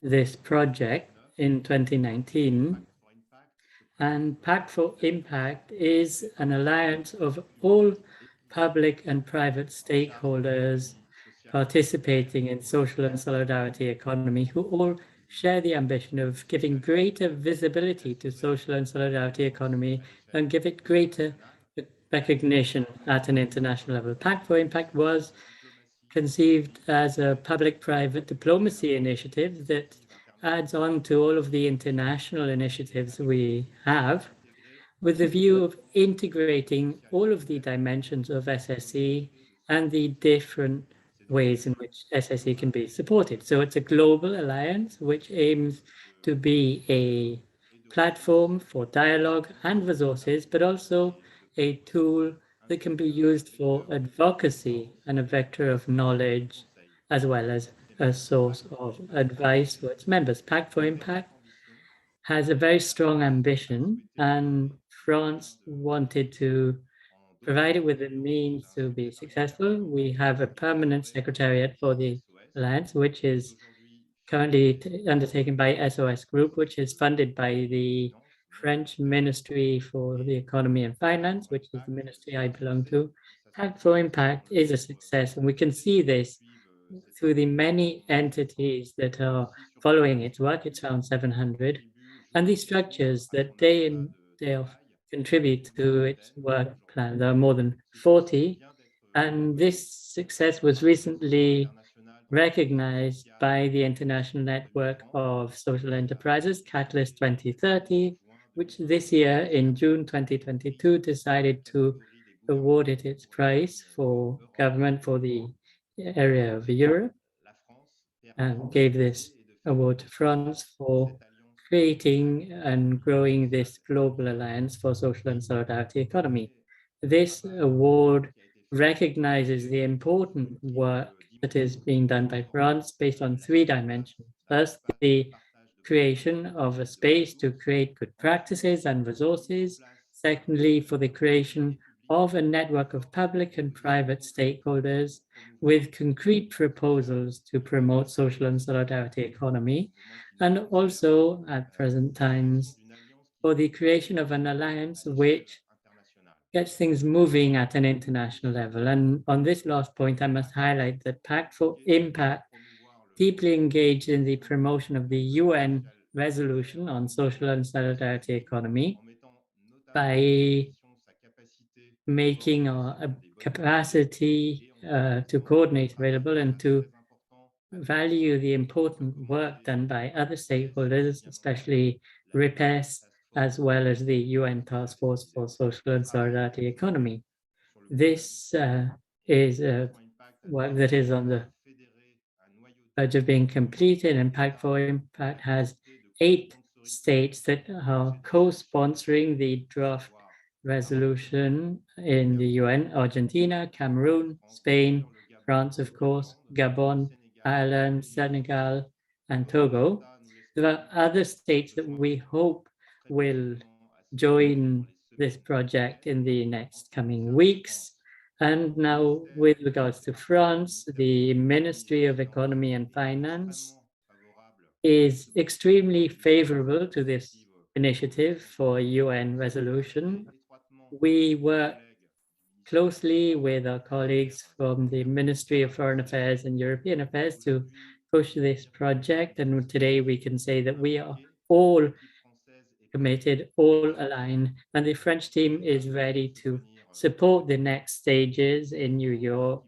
this project in 2019. And Pact for Impact is an alliance of all public and private stakeholders participating in social and solidarity economy, who all share the ambition of giving greater visibility to social and solidarity economy and give it greater recognition at an international level. Pact for Impact was conceived as a public-private diplomacy initiative that adds on to all of the international initiatives we have, with the view of integrating all of the dimensions of SSE and the different ways in which SSE can be supported. So it's a global alliance which aims to be a platform for dialogue and resources, but also a tool that can be used for advocacy and a vector of knowledge, as well as a source of advice for its members. Pact for Impact has a very strong ambition, and France wanted to provide it with the means to be successful. We have a permanent secretariat for the Alliance, which is currently undertaken by SOS Group, which is funded by the French Ministry for the Economy and Finance, which is the ministry I belong to. Pact for Impact is a success, and we can see this through the many entities that are following its work. It's around 700, and the structures that day in, day off contribute to its work plan. There are more than 40, and this success was recently recognized by the International Network of Social Enterprises, Catalyst 2030, which this year in June 2022 decided to award it its prize for government for the area of Europe, and gave this award to France for creating and growing this global alliance for social and solidarity economy. This award recognizes the important work that is being done by France based on 3 dimensions. First, the creation of a space to create good practices and resources. Secondly, for the creation of a network of public and private stakeholders with concrete proposals to promote social and solidarity economy, and also at present times for the creation of an alliance which gets things moving at an international level. And on this last point, I must highlight that Pact for Impact deeply engaged in the promotion of the UN resolution on social and solidarity economy by making a capacity to coordinate available and to value the important work done by other stakeholders, especially RIPES, as well as the UN Task Force for Social and Solidarity Economy. This is work that is on the verge of being completed, and Pact for Impact has 8 states that are co-sponsoring the draft resolution in the UN: Argentina, Cameroon, Spain, France, of course, Gabon, Ireland, Senegal, and Togo. There are other states that we hope will join this project in the next coming weeks. And now, with regards to France, the Ministry of Economy and Finance is extremely favorable to this initiative for a UN resolution. We work closely with our colleagues from the Ministry of Foreign Affairs and European Affairs to push this project. And today we can say that we are all committed, all aligned, and the French team is ready to support the next stages in New York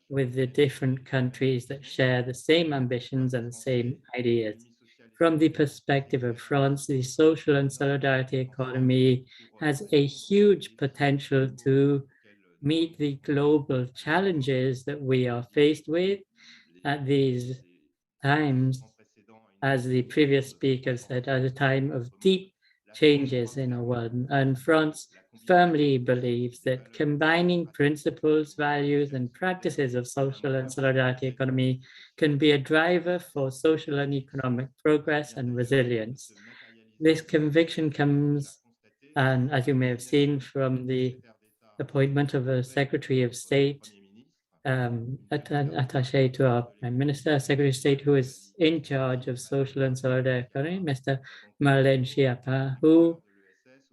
with the different countries that share the same ambitions and the same ideas. From the perspective of France, the social and solidarity economy has a huge potential to meet the global challenges that we are faced with at these times, as the previous speaker said, at a time of deep changes in our world. And France firmly believes that combining principles, values, and practices of social and solidarity economy can be a driver for social and economic progress and resilience. This conviction comes, and as you may have seen, from the appointment of a Secretary of State, attaché to our Prime Minister, Secretary of State, who is in charge of social and solidarity economy, Mr. Marlène Schiappa, who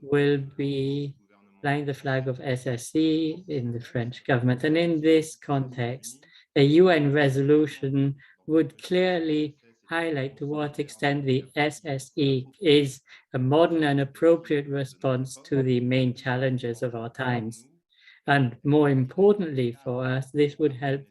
will be flying the flag of SSE in the French government. And in this context, a UN resolution would clearly highlight to what extent the SSE is a modern and appropriate response to the main challenges of our times. And more importantly for us, this would help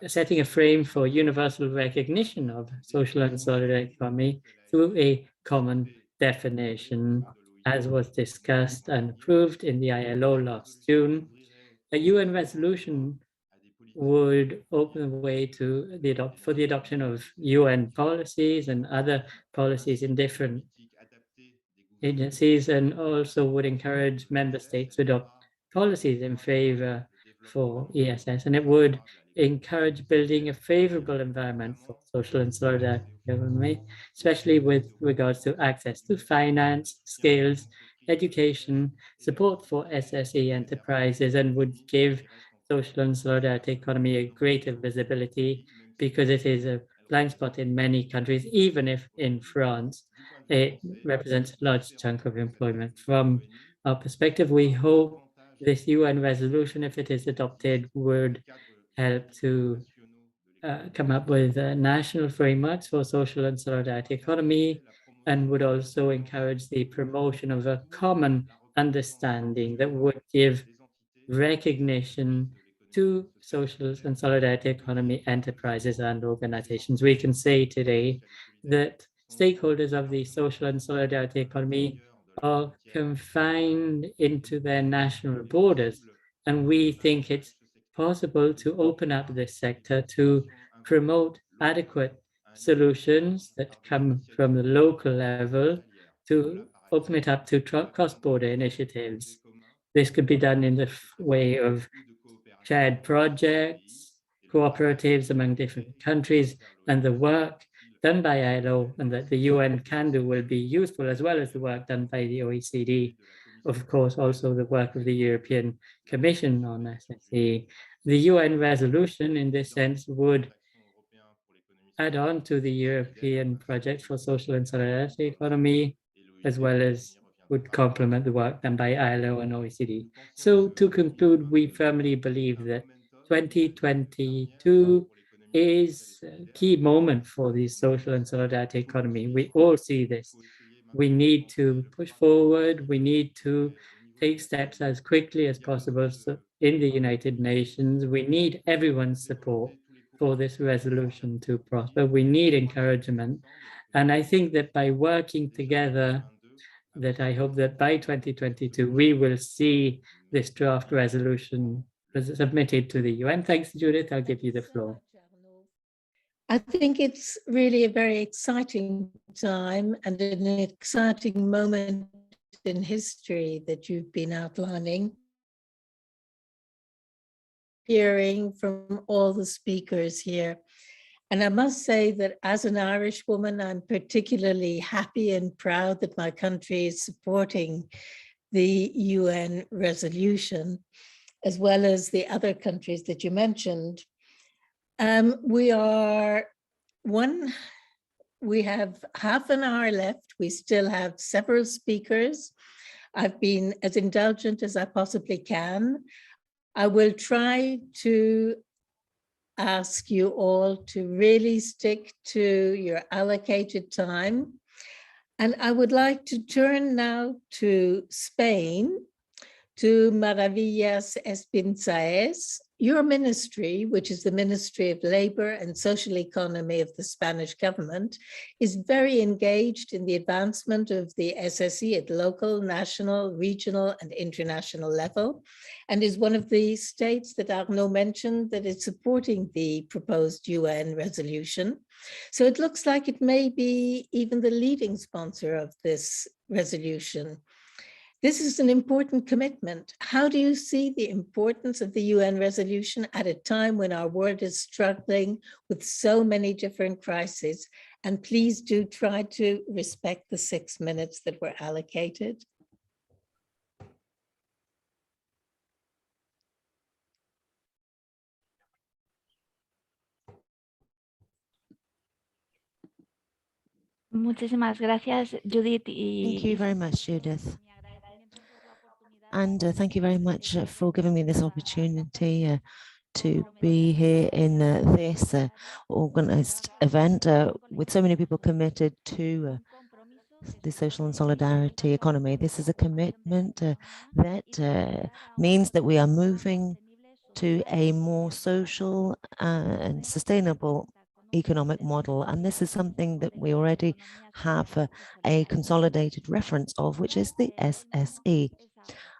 setting a frame for universal recognition of social and solidarity economy through a common definition, as was discussed and approved in the ILO last June. A UN resolution would open the way to the adoption of UN policies and other policies in different agencies, and also would encourage member states to adopt policies in favor for ESS, and it would encourage building a favorable environment for social and solidarity economy, especially with regards to access to finance, skills, education, support for SSE enterprises, and would give social and solidarity economy a greater visibility, because it is a blind spot in many countries, even if in France it represents a large chunk of employment. From our perspective, we hope this UN resolution, if it is adopted, would help to come up with national frameworks for social and solidarity economy, and would also encourage the promotion of a common understanding that would give recognition to social and solidarity economy enterprises and organizations. We can say today that stakeholders of the social and solidarity economy are confined into their national borders, and we think it's possible to open up this sector to promote adequate solutions that come from the local level, to open it up to cross-border initiatives. This could be done in the way of shared projects, cooperatives among different countries, and the work done by ILO and that the UN can do will be useful, as well as the work done by the OECD. Of course, also the work of the European Commission on SSE. The UN resolution in this sense would add on to the European project for social and solidarity economy, as well as would complement the work done by ILO and OECD. So to conclude, we firmly believe that 2022 is a key moment for the social and solidarity economy. We all see this. We need to push forward. We need to take steps as quickly as possible. So in the United Nations, we need everyone's support for this resolution to prosper. We need encouragement. And I think that by working together, that I hope that by 2022, we will see this draft resolution submitted to the UN. Thanks, Judith. I'll give you the floor. I think it's really a very exciting time and an exciting moment in history that you've been outlining. Hearing from all the speakers here. And I must say that as an Irish woman, I'm particularly happy and proud that my country is supporting the UN resolution, as well as the other countries that you mentioned. We have half an hour left. We still have several speakers. I've been as indulgent as I possibly can. I will try to ask you all to really stick to your allocated time. And I would like to turn now to Spain, to Maravillas Espinzaez. Your ministry, which is the Ministry of Labor and Social Economy of the Spanish government, is very engaged in the advancement of the SSE at local, national, regional, and international level, and is one of the states that Arnaud mentioned that is supporting the proposed UN resolution. So it looks like it may be even the leading sponsor of this resolution. This is an important commitment. How do you see the importance of the UN resolution at a time when our world is struggling with so many different crises? And please do try to respect the 6 minutes that were allocated. Muchísimas gracias, Judith. Thank you very much, Judith. And thank you very much for giving me this opportunity to be here in this organized event with so many people committed to the social and solidarity economy. This is a commitment that means that we are moving to a more social and sustainable economic model. And this is something that we already have a consolidated reference of, which is the SSE.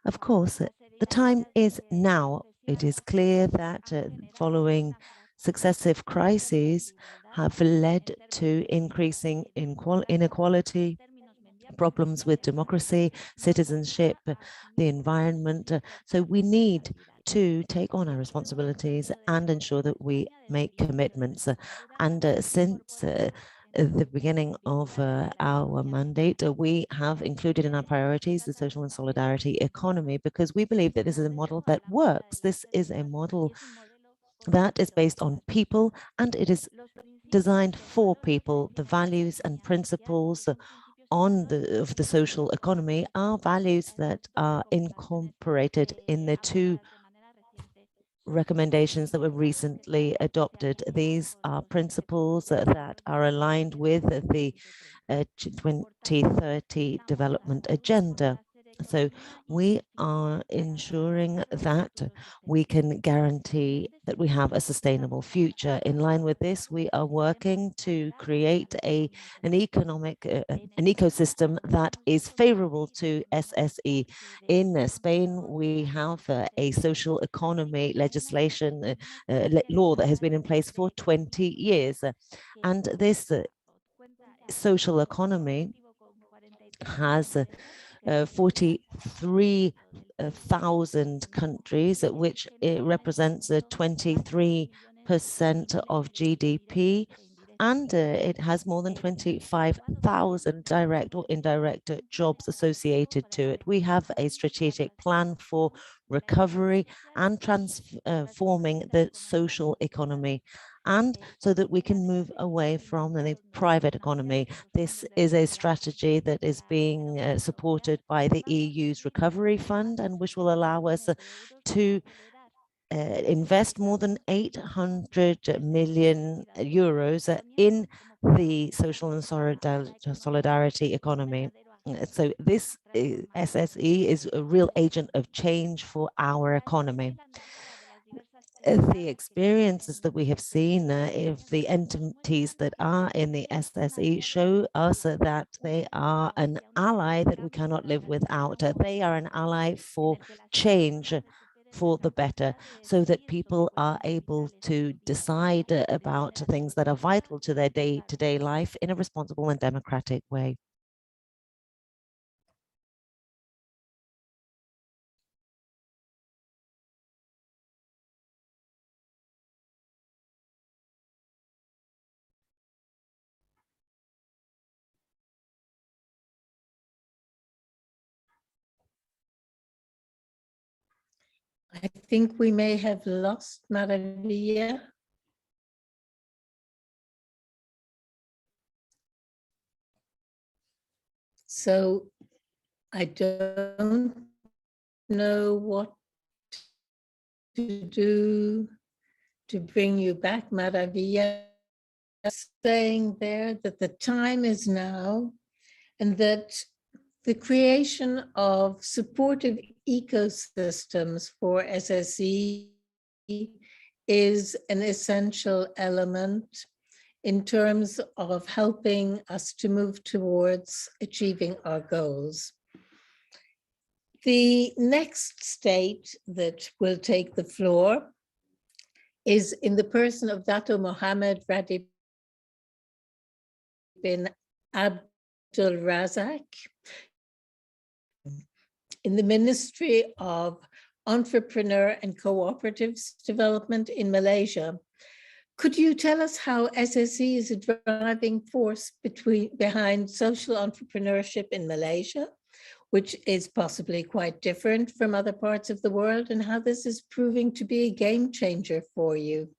Of course, the time is now it is clear that following successive crises have led to increasing inequality, problems with democracy, citizenship, the environment. So we need to take on our responsibilities and ensure that we make commitments. And since the beginning of our mandate, we have included in our priorities the social and solidarity economy, because we believe that this is a model that works. This is a model that is based on people, and it is designed for people. The values and principles of the social economy are values that are incorporated in the two recommendations that were recently adopted. These are principles that are aligned with the 2030 development agenda. So we are ensuring that we can guarantee that we have a sustainable future. In line with this, we are working to create an ecosystem that is favorable to SSE. In Spain, we have a social economy legislation law that has been in place for 20 years. And this social economy has 43,000 countries, which it represents 23% of GDP, and it has more than 25,000 direct or indirect jobs associated to it. We have a strategic plan for recovery and transforming the social economy, and so that we can move away from the private economy. This is a strategy that is being supported by the EU's Recovery Fund, and which will allow us to invest more than 800 million euros in the social and solidarity economy. So this SSE is a real agent of change for our economy. The experiences that we have seen if the entities that are in the SSE show us that they are an ally that we cannot live without. They are an ally for change, for the better, so that people are able to decide about things that are vital to their day-to-day life in a responsible and democratic way. I think we may have lost Maravilla. So I don't know what to do to bring you back, Maravilla. Saying there that the time is now, and that the creation of supportive ecosystems for SSE is an essential element in terms of helping us to move towards achieving our goals. The next state that will take the floor is in the person of Dato Mohammed Radib bin Abdul Razak in the Ministry of Entrepreneur and Cooperatives Development in Malaysia. Could you tell us how SSE is a driving force behind social entrepreneurship in Malaysia, which is possibly quite different from other parts of the world, and how this is proving to be a game changer for you?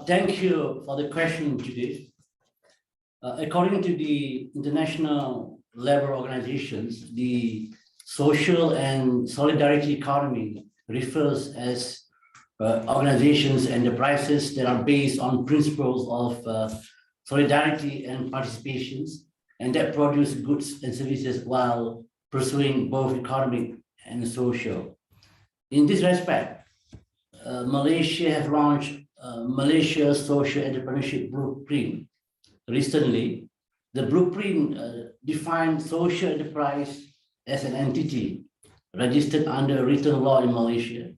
Thank you for the question, Judith. According to the International Labour Organizations, the social and solidarity economy refers as organizations and enterprises that are based on principles of solidarity and participations, and that produce goods and services while pursuing both economic and social. In this respect, Malaysia has launched Malaysia Social Entrepreneurship Blueprint. Recently, the blueprint defined social enterprise as an entity registered under written law in Malaysia,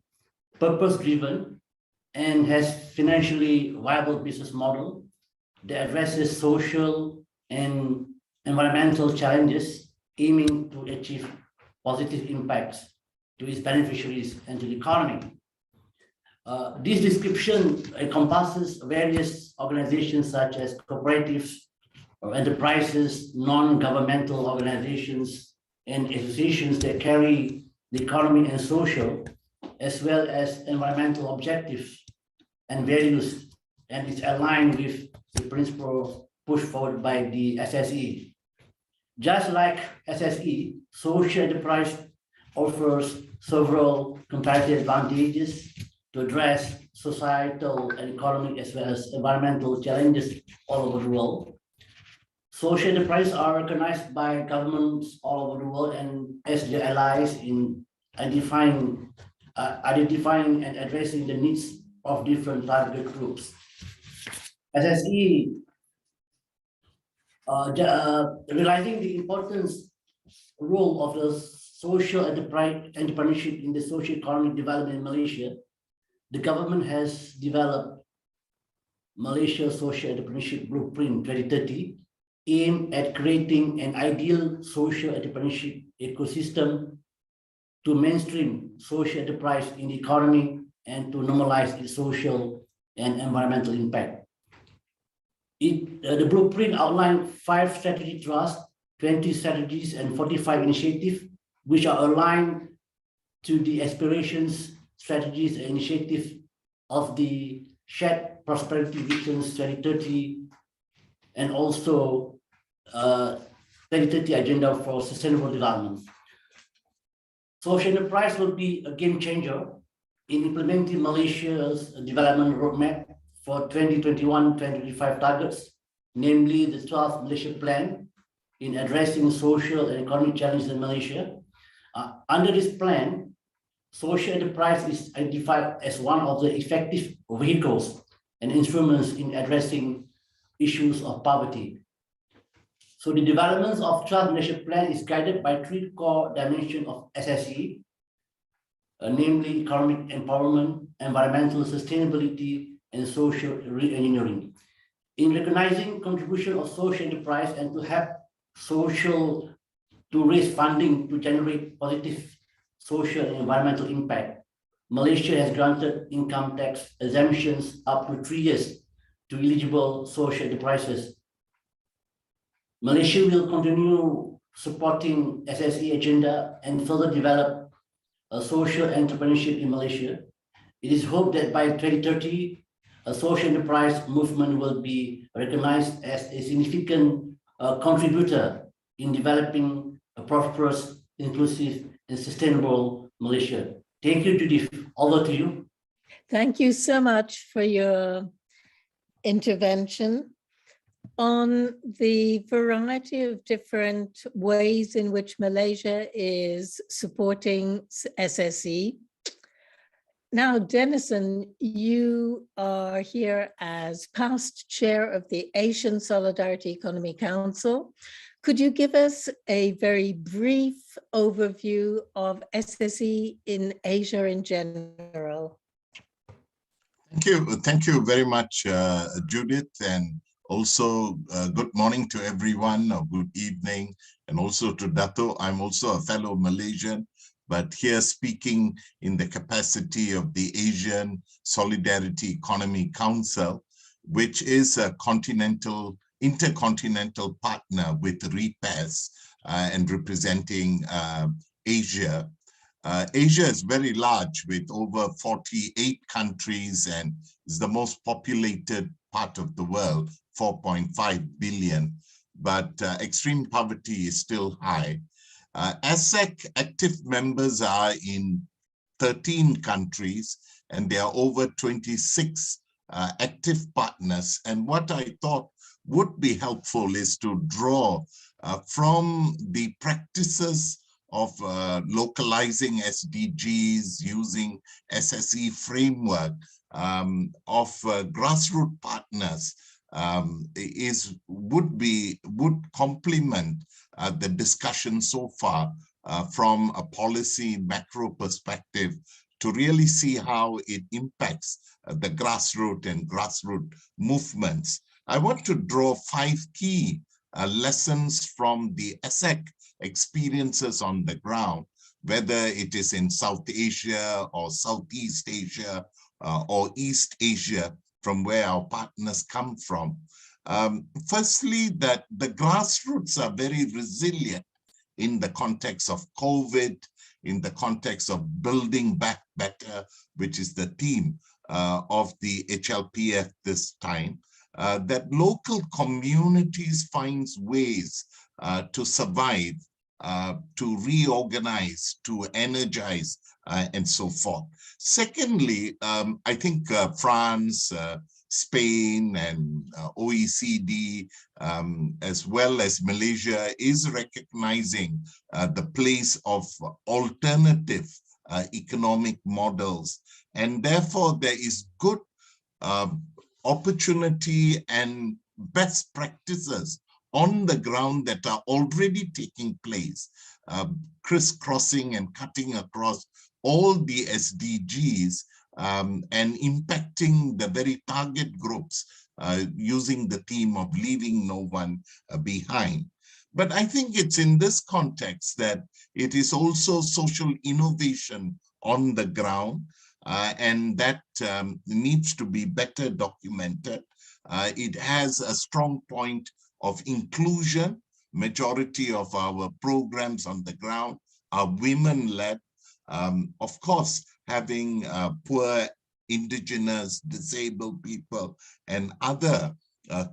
purpose-driven, and has financially viable business model that addresses social and environmental challenges, aiming to achieve positive impacts to its beneficiaries and to the economy. This description encompasses various organizations such as cooperatives, or enterprises, non-governmental organizations, and associations that carry the economy and social, as well as environmental objectives and values, and it's aligned with the principles pushed forward by the SSE. Just like SSE, social enterprise offers several comparative advantages to address societal and economic as well as environmental challenges all over the world. Social enterprises are recognized by governments all over the world and as their allies in identifying and addressing the needs of different target groups. SSE, realizing the importance role of the social entrepreneurship in the socio-economic development in Malaysia, the government has developed Malaysia Social Entrepreneurship Blueprint 2030, aimed at creating an ideal social entrepreneurship ecosystem to mainstream social enterprise in the economy and to normalize its social and environmental impact. The blueprint outlined 5 strategy thrusts, 20 strategies, and 45 initiatives, which are aligned to the aspirations, strategies, and initiatives of the Shared Prosperity Visions 2030 and also 2030 Agenda for Sustainable Development. Social enterprise will be a game changer in implementing Malaysia's development roadmap for 2021-2025 targets, namely the 12th Malaysia Plan in addressing social and economic challenges in Malaysia. Under this plan, social enterprise is identified as one of the effective vehicles and instruments in addressing issues of poverty. So the developments of 12th Malaysia Plan is guided by 3 core dimensions of SSE, namely economic empowerment, environmental sustainability, and social re-engineering. In recognizing contribution of social enterprise and to help social to raise funding to generate positive social and environmental impact, Malaysia has granted income tax exemptions up to 3 years to eligible social enterprises. Malaysia will continue supporting SSE agenda and further develop a social entrepreneurship in Malaysia. It is hoped that by 2030, a social enterprise movement will be recognized as a significant contributor in developing a prosperous, inclusive, and sustainable Malaysia. Thank you, Judith. Over to you. Thank you so much for your intervention on the variety of different ways in which Malaysia is supporting SSE. Now, Dennison, you are here as past chair of the Asian Solidarity Economy Council. Could you give us a very brief overview of SSE in Asia in general? Thank you very much, Judith, and also good morning to everyone, or good evening, and also to Dato. I'm also a fellow Malaysian, but here speaking in the capacity of the Asian Solidarity Economy Council, which is a intercontinental partner with REPAS and representing Asia. Asia is very large with over 48 countries and is the most populated part of the world, 4.5 billion, but extreme poverty is still high. ASEC active members are in 13 countries and there are over 26 active partners. And what I thought would be helpful is to draw from the practices of localizing SDGs, using SSE framework of grassroots partners would complement the discussion so far from a policy macro perspective to really see how it impacts the grassroots movements. I want to draw 5 key lessons from the ESSEC experiences on the ground, whether it is in South Asia or Southeast Asia or East Asia, from where our partners come from. Firstly, that the grassroots are very resilient in the context of COVID, in the context of building back better, which is the theme of the HLPF this time, that local communities find ways to survive, to reorganize, to energize, and so forth. Secondly, I think France, Spain, and OECD, as well as Malaysia, is recognizing the place of alternative economic models. And therefore, there is good opportunity and best practices on the ground that are already taking place, crisscrossing and cutting across all the SDGs and impacting the very target groups using the theme of leaving no one behind. But I think it's in this context that it is also social innovation on the ground, and that needs to be better documented. It has a strong point of inclusion. Majority of our programs on the ground are women-led. Of course, having poor, indigenous, disabled people and other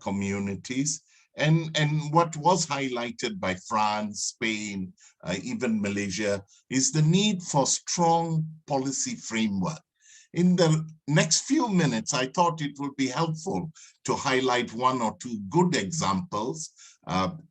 communities. And what was highlighted by France, Spain, even Malaysia, is the need for strong policy framework. In the next few minutes, I thought it would be helpful to highlight 1 or 2 good examples.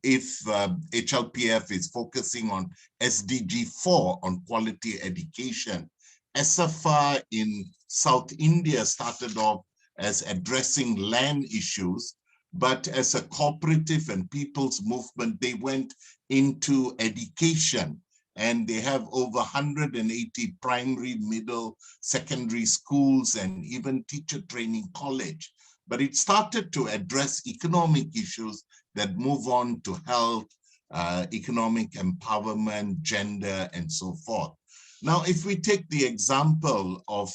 If HLPF is focusing on SDG 4 on quality education, SFR in South India started off as addressing land issues, but as a cooperative and people's movement, they went into education, and they have over 180 primary, middle, secondary schools, and even teacher training college. But it started to address economic issues that move on to health, economic empowerment, gender, and so forth. Now, if we take the example of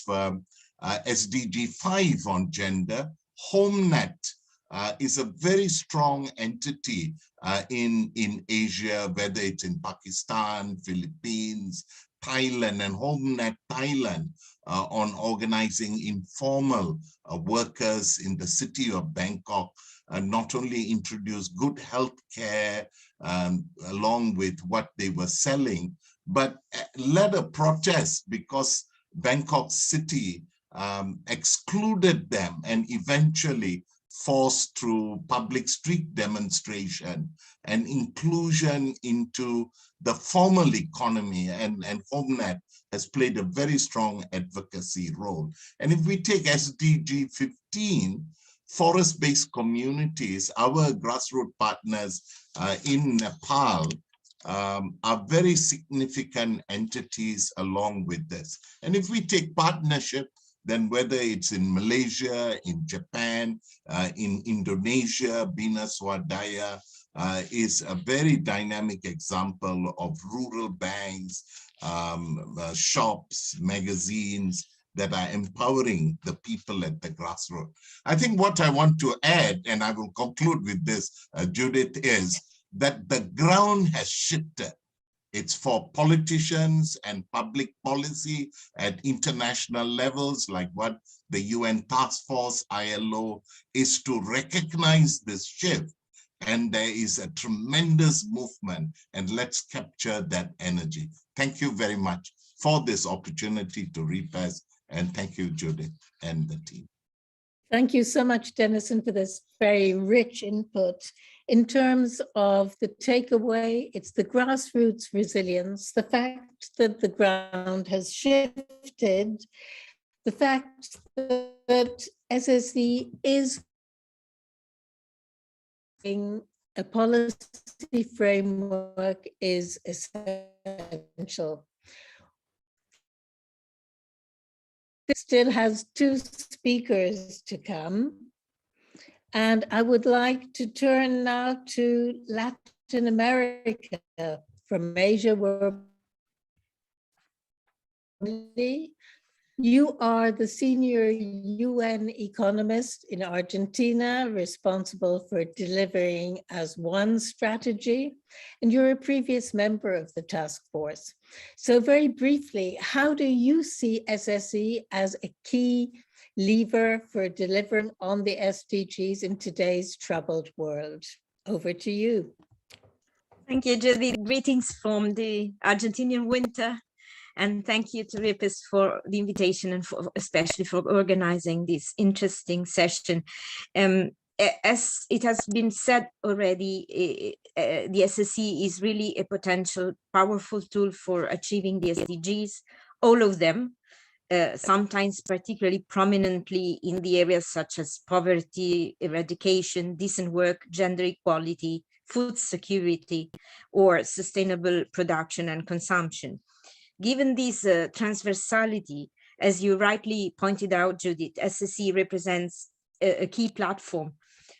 SDG 5 on gender, HomeNet is a very strong entity in Asia, whether it's in Pakistan, Philippines, Thailand, and HomeNet Thailand on organizing informal workers in the city of Bangkok, not only introduce good health care along with what they were selling, but led a protest because Bangkok city excluded them and eventually forced through public street demonstration and inclusion into the formal economy, and HomeNet has played a very strong advocacy role. And if we take SDG 15, forest-based communities, our grassroots partners in Nepal are very significant entities along with this. And if we take partnership, then whether it's in Malaysia, in Japan, in Indonesia, Bina Swadaya is a very dynamic example of rural banks, shops, magazines that are empowering the people at the grassroots. I think what I want to add, and I will conclude with this, Judith, is that the ground has shifted. It's for politicians and public policy at international levels, like what the UN Task Force, ILO, is to recognize this shift. And there is a tremendous movement, and let's capture that energy. Thank you very much for this opportunity to repass, and thank you, Judith and the team. Thank you so much, Dennison, for this very rich input. In terms of the takeaway, it's the grassroots resilience, the fact that the ground has shifted, the fact that SSE is a policy framework is essential. It still has 2 speakers to come. And I would like to turn now to Latin America. From Asia, you are the senior UN economist in Argentina, responsible for delivering as one strategy, and you're a previous member of the task force. So very briefly, how do you see SSE as a key lever for delivering on the SDGs in today's troubled world? Over to you. Thank you, Judy. Greetings from the Argentinian winter. And thank you to RIPES for the invitation and especially for organizing this interesting session. As it has been said already, the SSE is really a potential powerful tool for achieving the SDGs, all of them, sometimes particularly prominently in the areas such as poverty, eradication, decent work, gender equality, food security, or sustainable production and consumption. Given this transversality, as you rightly pointed out, Judith, SSE represents a key platform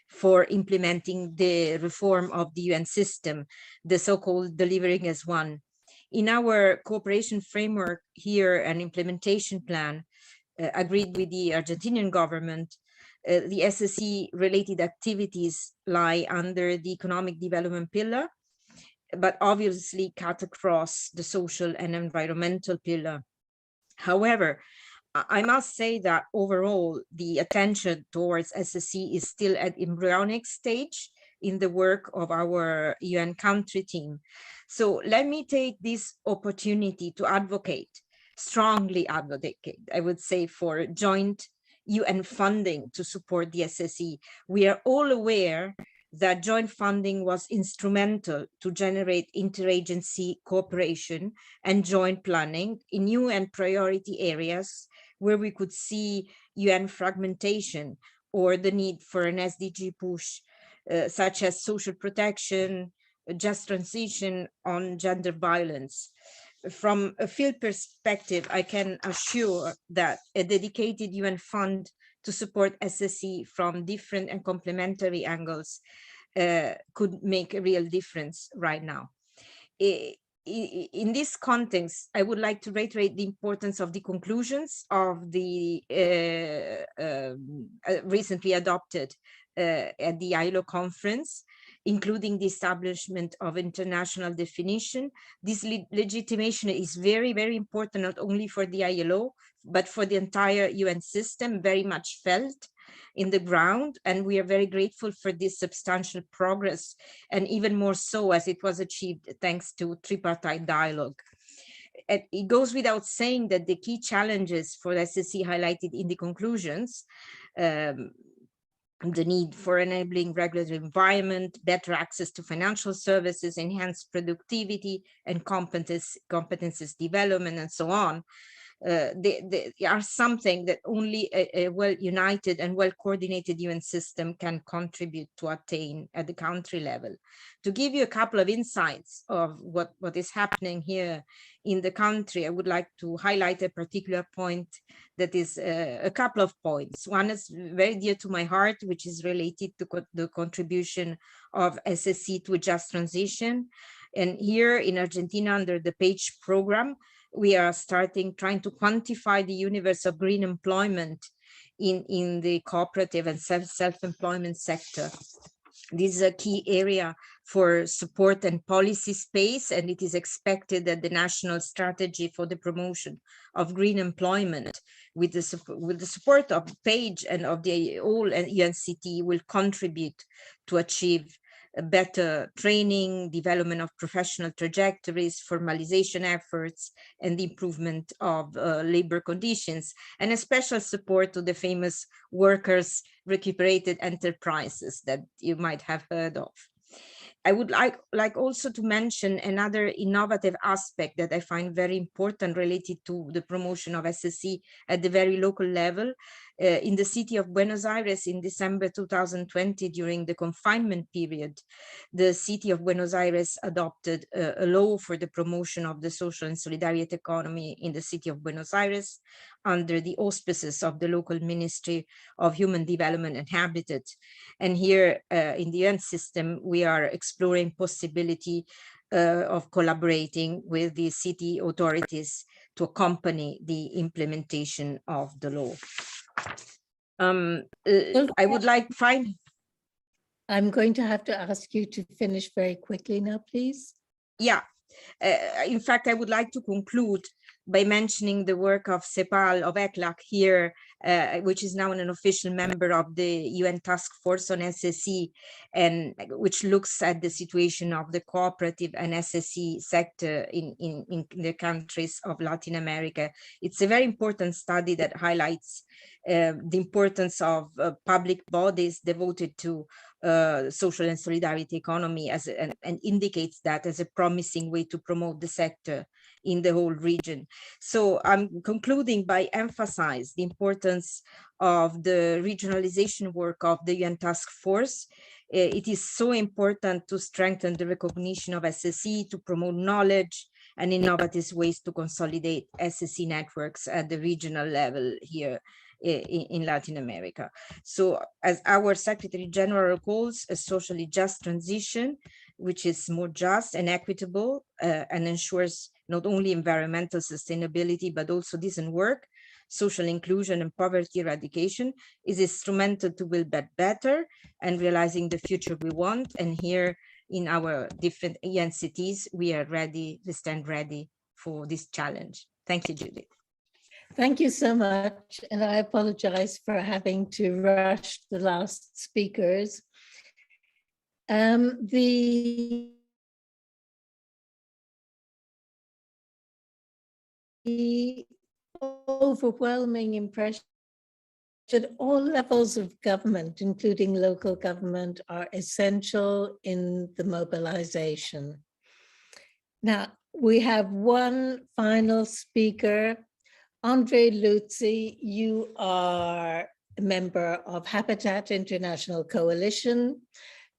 for implementing the reform of the UN system, the so-called delivering as one. In our cooperation framework here, an implementation plan agreed with the Argentinian government, the SSE related activities lie under the economic development pillar, but obviously cut across the social and environmental pillar. However, I must say that overall, the attention towards SSE is still at embryonic stage in the work of our UN country team. So let me take this opportunity to strongly advocate, I would say, for joint UN funding to support the SSE. We are all aware that joint funding was instrumental to generate interagency cooperation and joint planning in UN priority areas where we could see UN fragmentation or the need for an SDG push, such as social protection, just transition, on gender violence. From a field perspective, I can assure that a dedicated UN fund to support SSE from different and complementary angles could make a real difference right now. In this context, I would like to reiterate the importance of the conclusions of the recently adopted at the ILO conference, including the establishment of international definition. This legitimation is very, very important, not only for the ILO, but for the entire UN system, very much felt in the ground. And we are very grateful for this substantial progress, and even more so as it was achieved thanks to tripartite dialogue. It goes without saying that the key challenges for SSE highlighted in the conclusions, the need for enabling regulatory environment, better access to financial services, enhanced productivity and competences development, and so on, they are something that only a well-united and well-coordinated UN system can contribute to attain at the country level. To give you a couple of insights of what is happening here in the country, I would like to highlight a particular point that is a couple of points. One is very dear to my heart, which is related to the contribution of SSE to a just transition. And here in Argentina, under the PAGE program, we are trying to quantify the universe of green employment in the cooperative and self-employment sector. This is a key area for support and policy space, and it is expected that the national strategy for the promotion of green employment with the support of PAGE and of the whole UNCT will contribute to achieve better training, development of professional trajectories, formalization efforts, and the improvement of labor conditions, and a special support to the famous workers' recuperated enterprises that you might have heard of. I would like also to mention another innovative aspect that I find very important related to the promotion of SSE at the very local level. In the city of Buenos Aires in December 2020, during the confinement period, the city of Buenos Aires adopted a law for the promotion of the social and solidarity economy in the city of Buenos Aires under the auspices of the local Ministry of Human Development and Habitat. And here in the UN system, we are exploring possibility of collaborating with the city authorities to accompany the implementation of the law. I would like I'm going to have to ask you to finish very quickly now, please. Yeah, in fact, I would like to conclude by mentioning the work of CEPAL of ECLAC here, which is now an official member of the UN Task Force on SSE, and which looks at the situation of the cooperative and SSE sector in the countries of Latin America. It's a very important study that highlights the importance of public bodies devoted to social and solidarity economy and indicates that as a promising way to promote the sector in the whole region. So I'm concluding by emphasizing the importance of the regionalization work of the UN Task Force. It is so important to strengthen the recognition of SSE, to promote knowledge and innovative ways to consolidate SSE networks at the regional level here in Latin America. So as our Secretary General calls, a socially just transition, which is more just and equitable and ensures not only environmental sustainability, but also decent work, social inclusion and poverty eradication, is instrumental to build back better and realizing the future we want. And here in our different entities, we stand ready for this challenge. Thank you, Judith. Thank you so much. And I apologize for having to rush the last speakers. The overwhelming impression that all levels of government, including local government, are essential in the mobilization. Now, we have one final speaker. Andre Luzzi, you are a member of Habitat International Coalition.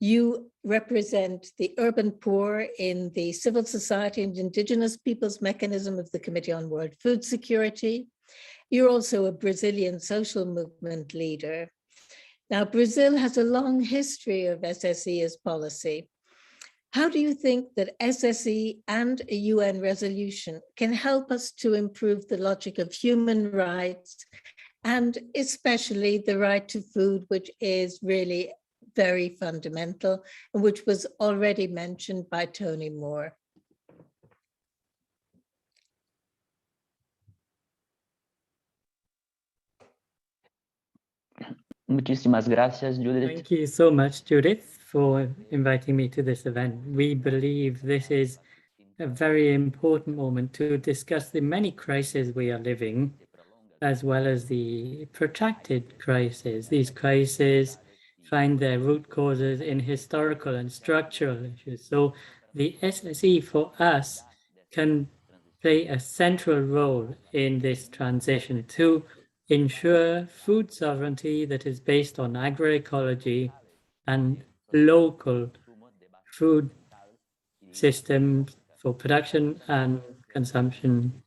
You represent the urban poor in the Civil Society and Indigenous Peoples Mechanism of the Committee on World Food Security. You're also a Brazilian social movement leader. Now, Brazil has a long history of SSE as policy. How do you think that SSE and a UN resolution can help us to improve the logic of human rights, and especially the right to food, which is really very fundamental and which was already mentioned by Tony Moore? Muchísimas gracias, Judith. Thank you so much, Judith, for inviting me to this event. We believe this is a very important moment to discuss the many crises we are living, as well as the protracted crises. These crises find their root causes in historical and structural issues. So the SSE for us can play a central role in this transition to ensure food sovereignty that is based on agroecology and local food systems for production and consumption.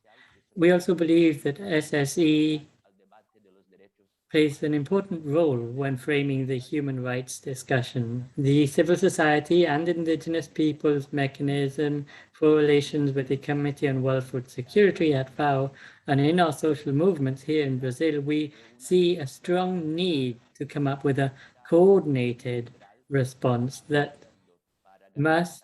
We also believe that SSE plays an important role when framing the human rights discussion. The civil society and indigenous peoples mechanism for relations with the Committee on World Food Security at FAO and in our social movements here in Brazil, we see a strong need to come up with a coordinated response that must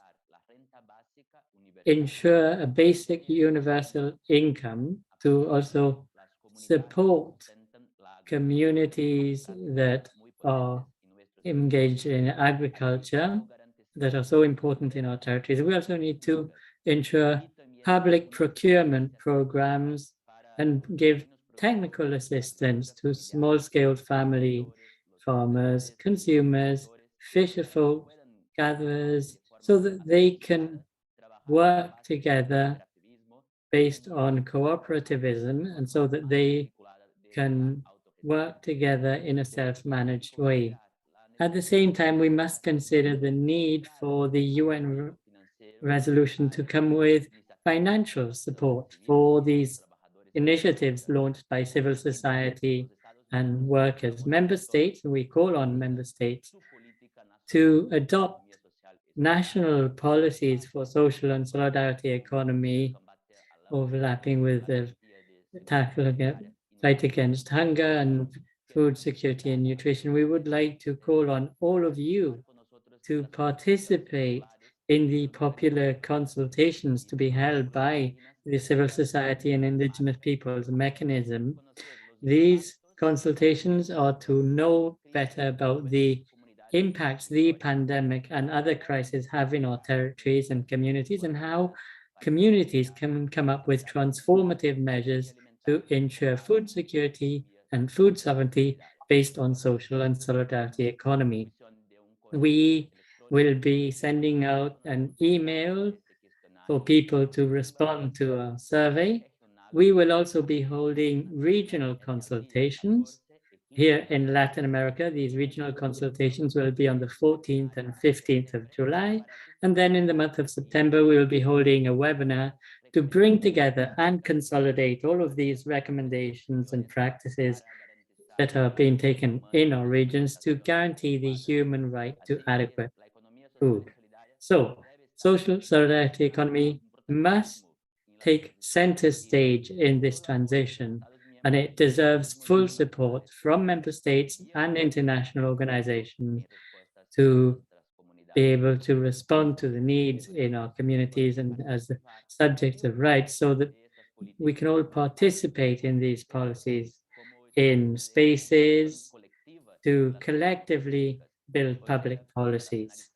ensure a basic universal income to also support communities that are engaged in agriculture that are so important in our territories. We also need to ensure public procurement programs and give technical assistance to small-scale family farmers, consumers, fisherfolk, gatherers, so that they can work together based on cooperativism and so that they can work together in a self-managed way. At the same time, we must consider the need for the UN resolution to come with financial support for these initiatives launched by civil society and workers. Member states, we call on member states to adopt national policies for social and solidarity economy, overlapping with the fight against hunger and food security and nutrition. We would like to call on all of you to participate in the popular consultations to be held by the civil society and indigenous peoples mechanism. These consultations are to know better about the impacts the pandemic and other crises have in our territories and communities, and how communities can come up with transformative measures to ensure food security and food sovereignty based on social and solidarity economy. We will be sending out an email for people to respond to our survey. We will also be holding regional consultations here in Latin America. These regional consultations will be on the 14th and 15th of July. And then in the month of September, we will be holding a webinar to bring together and consolidate all of these recommendations and practices that are being taken in our regions to guarantee the human right to adequate food. So, social solidarity economy must take center stage in this transition, and it deserves full support from member states and international organizations to be able to respond to the needs in our communities and as the subject of rights, so that we can all participate in these policies in spaces to collectively build public policies.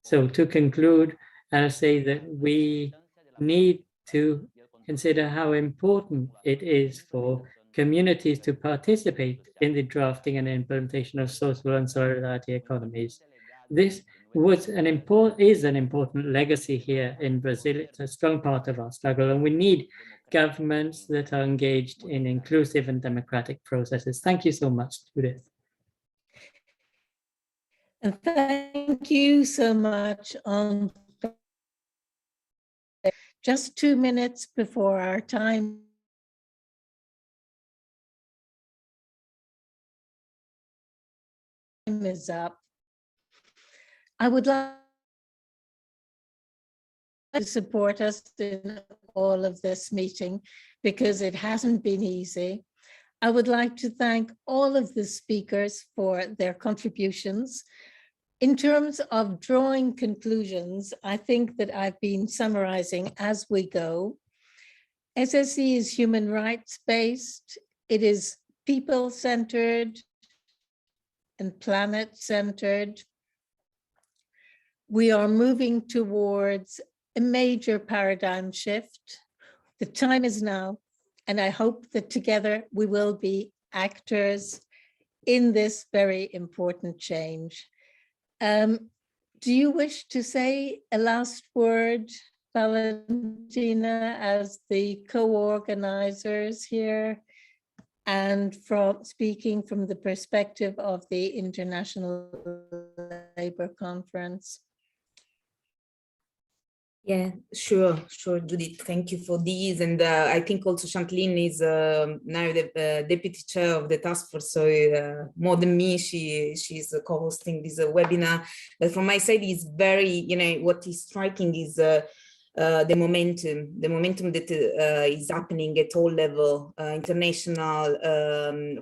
So to conclude, I'll say that we need to consider how important it is for communities to participate in the drafting and implementation of social and solidarity economies. This is an important legacy here in Brazil. It's a strong part of our struggle, and we need governments that are engaged in inclusive and democratic processes. Thank you so much, Judith. And thank you so much. Just 2 minutes before our time is up, I would like to support us in all of this meeting because it hasn't been easy. I would like to thank all of the speakers for their contributions. In terms of drawing conclusions, I think that I've been summarizing as we go. SSE is human rights based. It is people-centered and planet-centered. We are moving towards a major paradigm shift. The time is now, and I hope that together we will be actors in this very important change. Do you wish to say a last word, Valentina, as the co-organizers here, and from speaking from the perspective of the International Labour Conference? Yeah, sure, Judith. Thank you for these. And I think also Chanteline is now the deputy chair of the task force. So more than me, she's co-hosting this webinar. But from my side, is very, what is striking is the momentum that is happening at all level, international,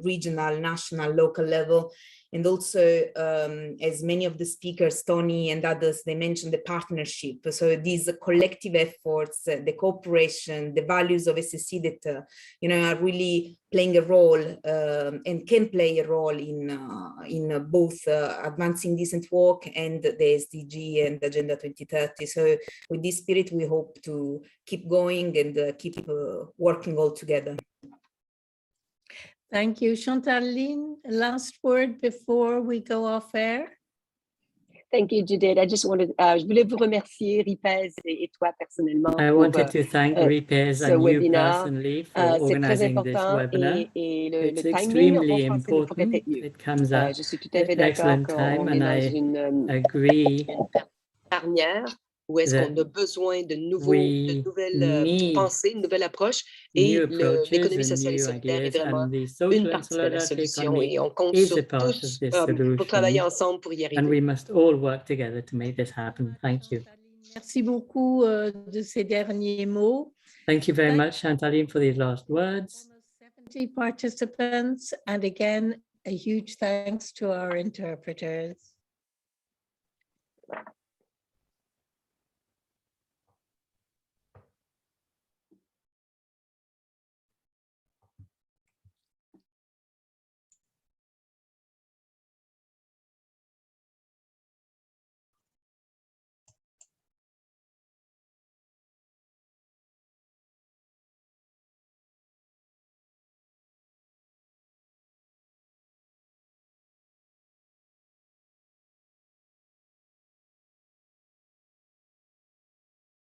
regional, national, local level. And also, as many of the speakers, Tony and others, they mentioned the partnership. So these collective efforts, the cooperation, the values of SSE that, are really playing a role and can play a role in both advancing decent work and the SDG and Agenda 2030. So with this spirit, we hope to keep going and keep working all together. Thank you. Chanteline, last word before we go off air. Thank you, Judith. I just wanted, je voulais vous remercier, Ripez, et toi personnellement. I wanted to thank Ripez ce and you webinaire. personally for C'est très organizing this important webinar. et It's le timing en extremely français ne pourrait important. être mieux. It comes at Je suis tout à fait an d'accord excellent time, qu'on est and dans I une agree charnière où est-ce qu'on that a besoin de we nouvelles need pensées, une nouvelle approche new et approaches l'économie and sociale et new solidaire est ideas, vraiment and the une social and partie de la solidarity solution economy et on compte is a sur part of tous this pour travailler solution, ensemble pour y and arriver. we must all work together to make this happen. Thank you. Merci beaucoup de ces derniers mots. Thank you very much, Chantaline, for these last words. 70 participants, and again, a huge thanks to our interpreters.